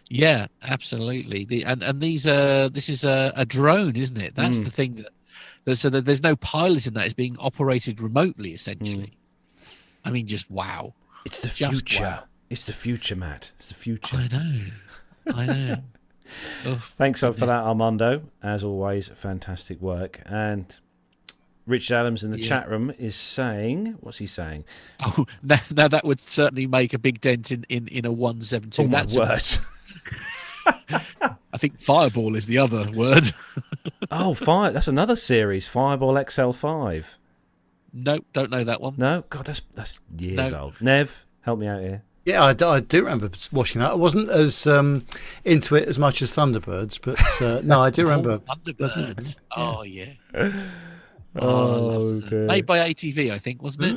Yeah, absolutely. This is a drone, isn't it? That's the thing so that there's no pilot in that. It's being operated remotely, essentially. I mean, just wow. It's the future. Wow. It's the future, Matt. It's the future. I know. Oh, thanks for that, Armando. As always, fantastic work. And Richard Adams in the chat room is saying, what's he saying? Oh, now that would certainly make a big dent in a 172. Oh, my word. I think Fireball is the other word. Oh, that's another series, Fireball XL5. Nope, don't know that one. No? God, that's years old. Nev, help me out here. Yeah, I do remember watching that. I wasn't as into it as much as Thunderbirds, but no, I do remember. Thunderbirds. Oh, yeah. Dear. Made by ATV, I think, wasn't it?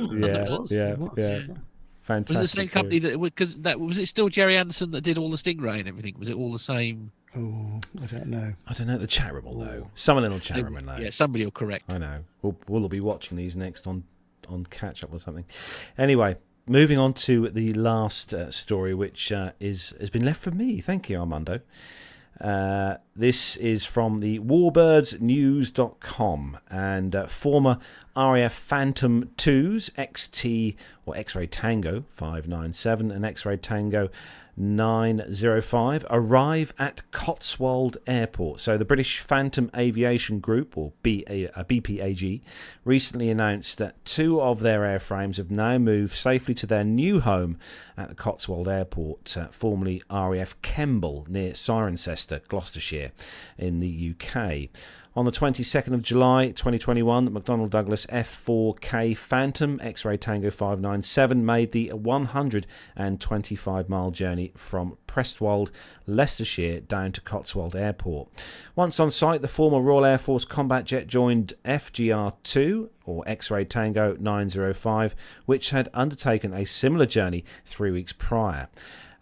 Yeah. Fantastic. Was it the same company that was it still Jerry Anderson that did all the Stingray and everything? Was it all the same? Oh, I don't know. The chat room will know. Someone in the chat room will know. Yeah, somebody will correct. I know. We'll be watching these next on catch up or something. Anyway, moving on to the last story, which has been left for me. Thank you, Armando. This is from the warbirdsnews.com, and former RAF Phantom 2s XT or X-Ray Tango 597 and X-Ray Tango 905 arrive at Cotswold Airport. So the British Phantom Aviation Group, or BPAG, recently announced that two of their airframes have now moved safely to their new home at the Cotswold Airport, formerly RAF Kemble, near Cirencester, Gloucestershire, in the UK. On the 22nd of July 2021, the McDonnell Douglas F-4K Phantom X-Ray Tango 597 made the 125-mile journey from Prestwold, Leicestershire, down to Cotswold Airport. Once on site, the former Royal Air Force combat jet joined FGR-2, or X-Ray Tango 905, which had undertaken a similar journey 3 weeks prior.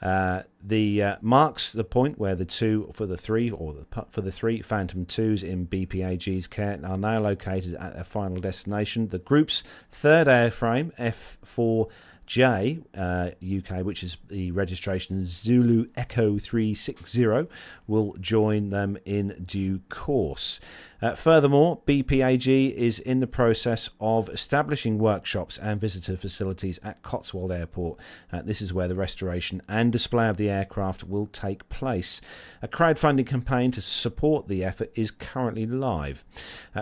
Marks the point where the three Phantom 2s in BPAG's care are now located at their final destination. The group's third airframe, F-4J UK, which is the registration Zulu Echo 360, will join them in due course. Furthermore, BPAG is in the process of establishing workshops and visitor facilities at Cotswold Airport. This is where the restoration and display of the aircraft will take place. A crowdfunding campaign to support the effort is currently live.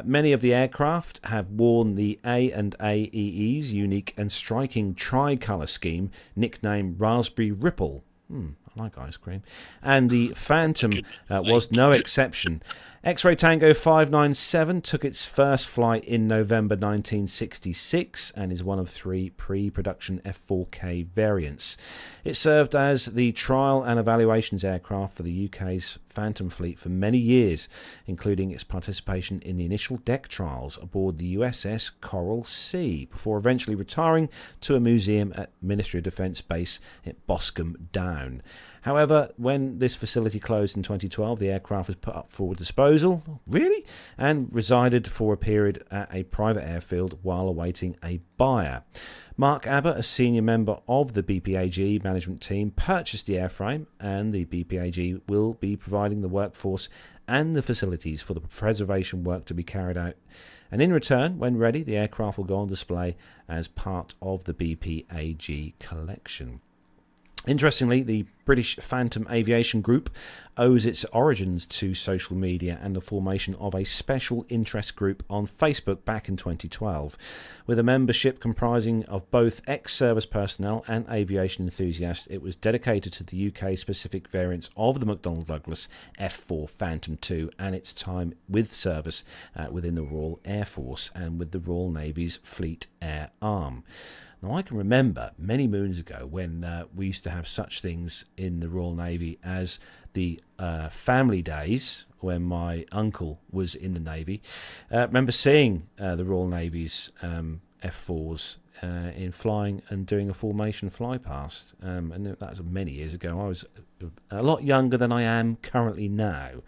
Many of the aircraft have worn the A&AEE's unique and striking tricolour scheme, nicknamed Raspberry Ripple. I like ice cream. And the Phantom was no exception. X-Ray Tango 597 took its first flight in November 1966 and is one of three pre-production F-4K variants. It served as the trial and evaluations aircraft for the UK's Phantom fleet for many years, including its participation in the initial deck trials aboard the USS Coral Sea, before eventually retiring to a museum at Ministry of Defence base at Boscombe Down. However, when this facility closed in 2012, the aircraft was put up for disposal, and resided for a period at a private airfield while awaiting a buyer. Mark Abbott, a senior member of the BPAG management team, purchased the airframe, and the BPAG will be providing the workforce and the facilities for the preservation work to be carried out. And in return, when ready, the aircraft will go on display as part of the BPAG collection. Interestingly, the British Phantom Aviation Group owes its origins to social media and the formation of a special interest group on Facebook back in 2012, with a membership comprising of both ex-service personnel and aviation enthusiasts. It was dedicated to the UK-specific variants of the McDonnell Douglas F-4 Phantom II and its time with service within the Royal Air Force and with the Royal Navy's Fleet Air Arm. Now, I can remember many moons ago when we used to have such things in the Royal Navy as the family days when my uncle was in the Navy. I remember seeing the Royal Navy's F4s in flying and doing a formation fly past. And that was many years ago. I was a lot younger than I am currently now.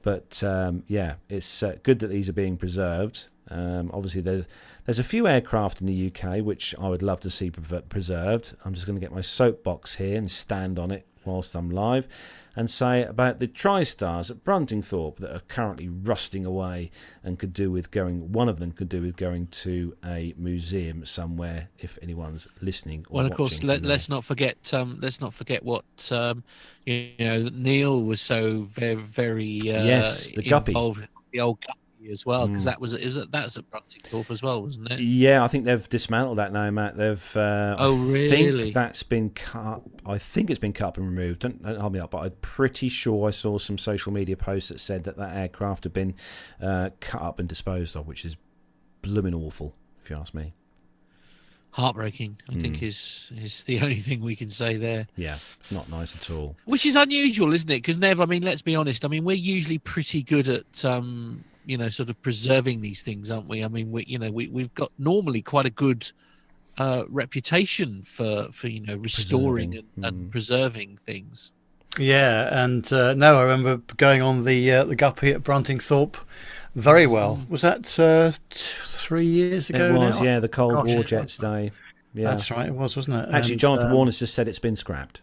But yeah, it's good that these are being preserved. Obviously, there's a few aircraft in the UK which I would love to see preserved. I'm just going to get my soapbox here and stand on it whilst I'm live and say about the TriStars at Bruntingthorpe that are currently rusting away and could do with going. One of them could do with going to a museum somewhere. If anyone's listening, or well, of course, let's not forget what Neil was so very yes, the guppy. Involved with the old guppy as well, because that's at Bruntingthorpe as well, wasn't it? Yeah, I think they've dismantled that now, Matt. They've really? I think that's been cut. I think it's been cut and removed. Don't hold me up, but I'm pretty sure I saw some social media posts that said that aircraft had been cut up and disposed of, which is blooming awful, if you ask me. Heartbreaking, I think, is the only thing we can say there. Yeah, it's not nice at all. Which is unusual, isn't it? Because Nev, I mean, let's be honest. I mean, we're usually pretty good at sort of preserving these things, aren't we? I mean, we've got normally quite a good reputation for restoring and preserving things. Yeah, and no, I remember going on the guppy at Bruntingthorpe very well. Was that 3 years ago? It was, now? yeah, the Cold War Jets Day. Yeah, that's right, it was, wasn't it? Actually, and, Jonathan Warner's just said it's been scrapped.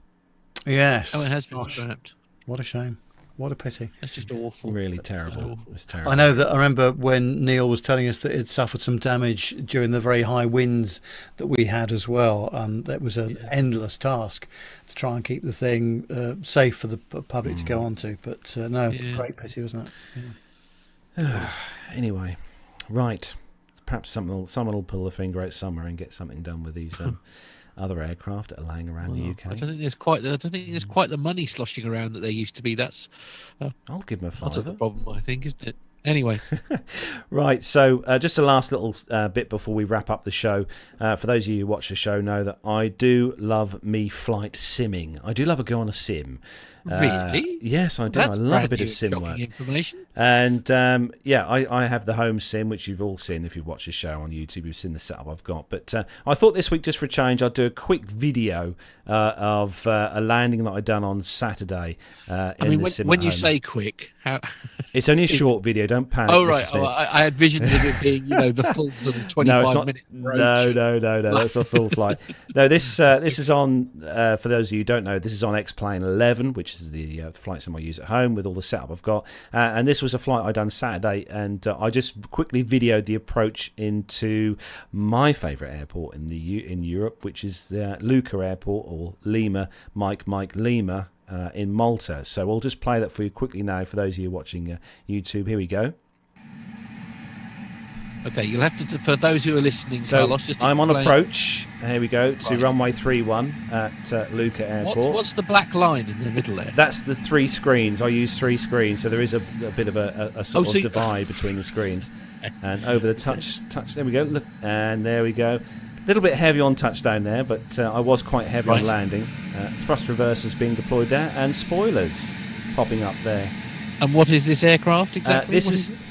Yes. Oh, it has been scrapped. What a shame. What a pity. That's just awful. Really terrible. It's terrible. I know that I remember when Neil was telling us that it suffered some damage during the very high winds that we had as well. That was an endless task to try and keep the thing safe for the public to go onto. But great pity, wasn't it? Yeah. Anyway, right. Perhaps someone will pull their finger out somewhere and get something done with these other aircraft that are laying around the UK. I don't think there's quite the money sloshing around that there used to be. That's I'll give them a part of the fiver. problem, I think, isn't it? Anyway, right. So just a last little bit before we wrap up the show. For those of you who watch the show, know that I do love me flight simming. I do love a go on a sim. Really? Yes, I do. That's I love a bit brand of new, sim shocking work. information. And I have the home sim, which you've all seen if you've watched the show on YouTube. You've seen the setup I've got. But I thought this week, just for a change, I'd do a quick video of a landing that I'd done on Saturday. When you say quick, how? It's only a short video. Don't panic. Oh right, I had visions of it being the full sort of 25 minute. No, that's not full flight. No, this is on. For those of you who don't know, this is on X-Plane 11, which is the flight sim I use at home with all the setup I've got. And this was a flight I done Saturday, and I just quickly videoed the approach into my favourite airport in Europe, which is Lucca Airport, or Lima, Mike Lima. In Malta. So we'll just play that for you quickly now for those of you watching YouTube. Here we go. Okay, you'll have to, for those who are listening, so Carlos, just I'm on approach. Here we go to runway 31 at Lucca Airport. What's the black line in the middle there? That's the 3 screens. I use 3 screens, so there is a bit of a sort of divide between the screens. And over the touch. There we go. Look, and there we go. A little bit heavy on touchdown there, but I was quite heavy on landing. Thrust reversers being deployed there, and spoilers popping up there. And what is this aircraft exactly?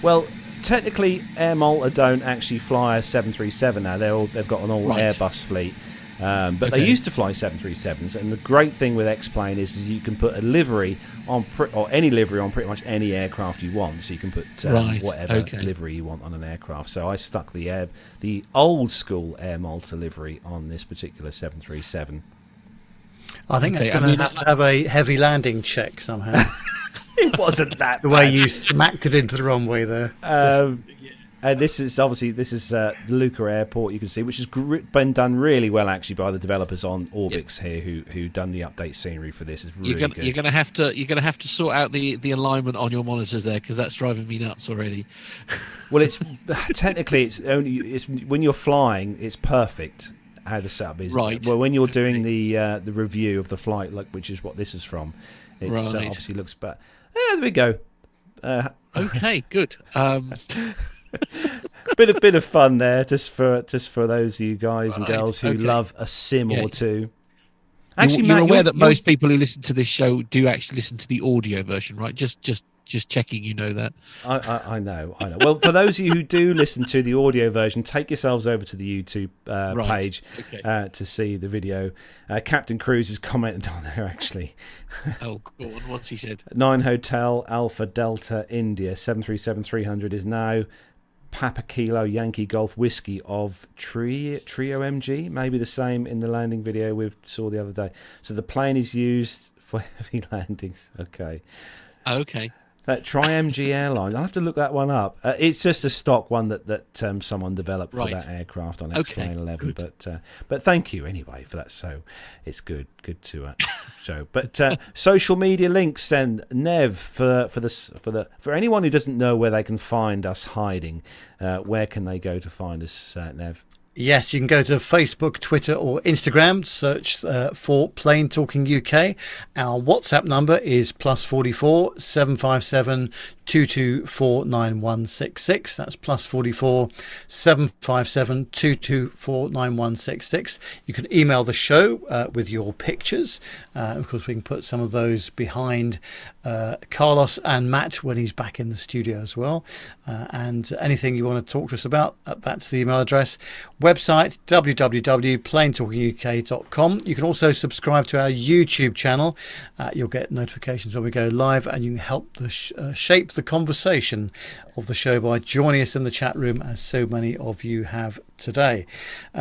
Well, technically, Air Malta don't actually fly a 737 now. They've got an all Airbus fleet. But they used to fly 737s, and the great thing with X-Plane is you can put a livery on any livery on pretty much any aircraft you want. So you can put whatever livery you want on an aircraft. So I stuck the old school Air Malta livery on this particular 737. I think it's going to have a heavy landing check somehow. It wasn't that the bad. way you smacked it into the runway there. And this is the Lucca Airport, you can see, which has been done really well actually by the developers on Orbix here, who done the update scenery for this. Is really good. You're gonna have to sort out the alignment on your monitors there, because that's driving me nuts already. Well, it's technically it's when you're flying, it's perfect how the setup is. Right. Well, when you're doing the review of the flight, which is what this is from, it obviously looks better. There we go. Okay, good. bit of fun there, just for those of you guys and girls who love a sim or two. Actually, you're Matt, aware that most people who listen to this show do actually listen to the audio version, right? Just checking, you know that. I know. Well, for those of you who do listen to the audio version, take yourselves over to the YouTube page to see the video. Captain Cruz has commented on there, actually. Oh, go on. What's he said? 9 Hotel Alpha Delta India 737-300 is now Papa Kilo Yankee Golf Whiskey of Trio MG, maybe the same in the landing video we saw the other day. So the plane is used for heavy landings. Okay. That Tri-MG airline, I'll have to look that one up. It's just a stock one that someone developed for that aircraft on X-Plane 11. But thank you anyway for that. So it's good to show. But social media links then, Nev, for anyone who doesn't know where they can find us hiding, where can they go to find us, Nev? Yes, you can go to Facebook, Twitter or Instagram, search for Plane Talking UK. Our WhatsApp number is +44 757 224 9166. That's +44 757 224 9166. You can email the show with your pictures. Of course, we can put some of those behind Carlos and Matt when he's back in the studio as well. And anything you want to talk to us about, that's the email address. Website www.planetalkinguk.com. You can also subscribe to our YouTube channel. You'll get notifications when we go live, and you can help shape the conversation of the show by joining us in the chat room, as so many of you have today.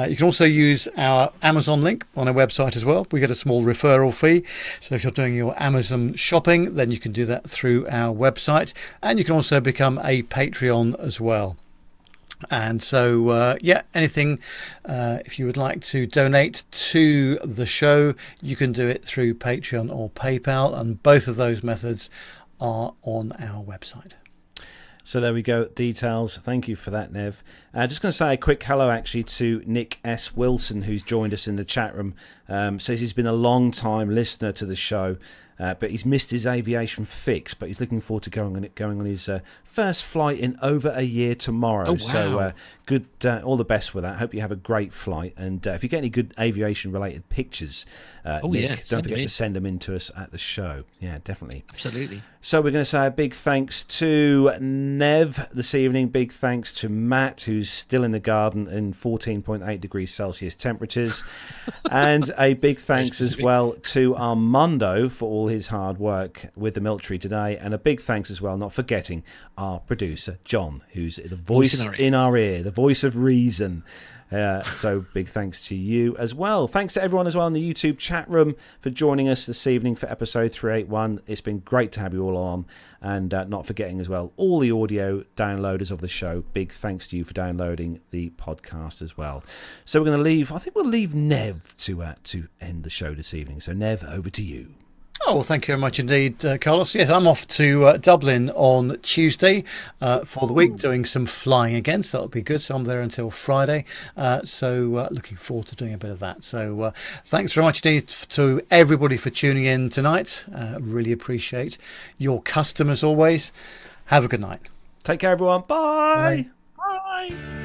You can also use our Amazon link on our website as well. We get a small referral fee, so if you're doing your Amazon shopping, then you can do that through our website, and you can also become a Patreon as well. And so, anything, if you would like to donate to the show, you can do it through Patreon or PayPal, and both of those methods are on our website. So there we go, details. Thank you for that, Nev. Just going to say a quick hello, actually, to Nick S. Wilson, who's joined us in the chat room. Says he's been a long-time listener to the show, but he's missed his aviation fix, but he's looking forward to going on his first flight in over a year tomorrow. Oh, wow. So good, all the best with that. Hope you have a great flight. And if you get any good aviation-related pictures, Nick, don't forget to send them in to us at the show. Yeah, definitely. Absolutely. So we're going to say a big thanks to Nev this evening. Big thanks to Matt, who's still in the garden in 14.8 degrees Celsius temperatures. And a big thanks as well to Armando for all his hard work with the military today. And a big thanks as well, not forgetting our producer, John, who's the voice in our ear, the voice of reason. So big thanks to you as well. Thanks to everyone as well in the YouTube chat room for joining us this evening for episode 381. It's been great to have you all on, and not forgetting as well all the audio downloaders of the show. Big thanks to you for downloading the podcast as well. So we're going to leave. I think we'll leave Nev to end the show this evening. So Nev, over to you. Oh, well, thank you very much indeed, Carlos. Yes, I'm off to Dublin on Tuesday for the week, doing some flying again, so that'll be good. So I'm there until Friday, so looking forward to doing a bit of that. So thanks very much indeed to everybody for tuning in tonight. Really appreciate your custom as always. Have a good night. Take care, everyone. Bye. Bye.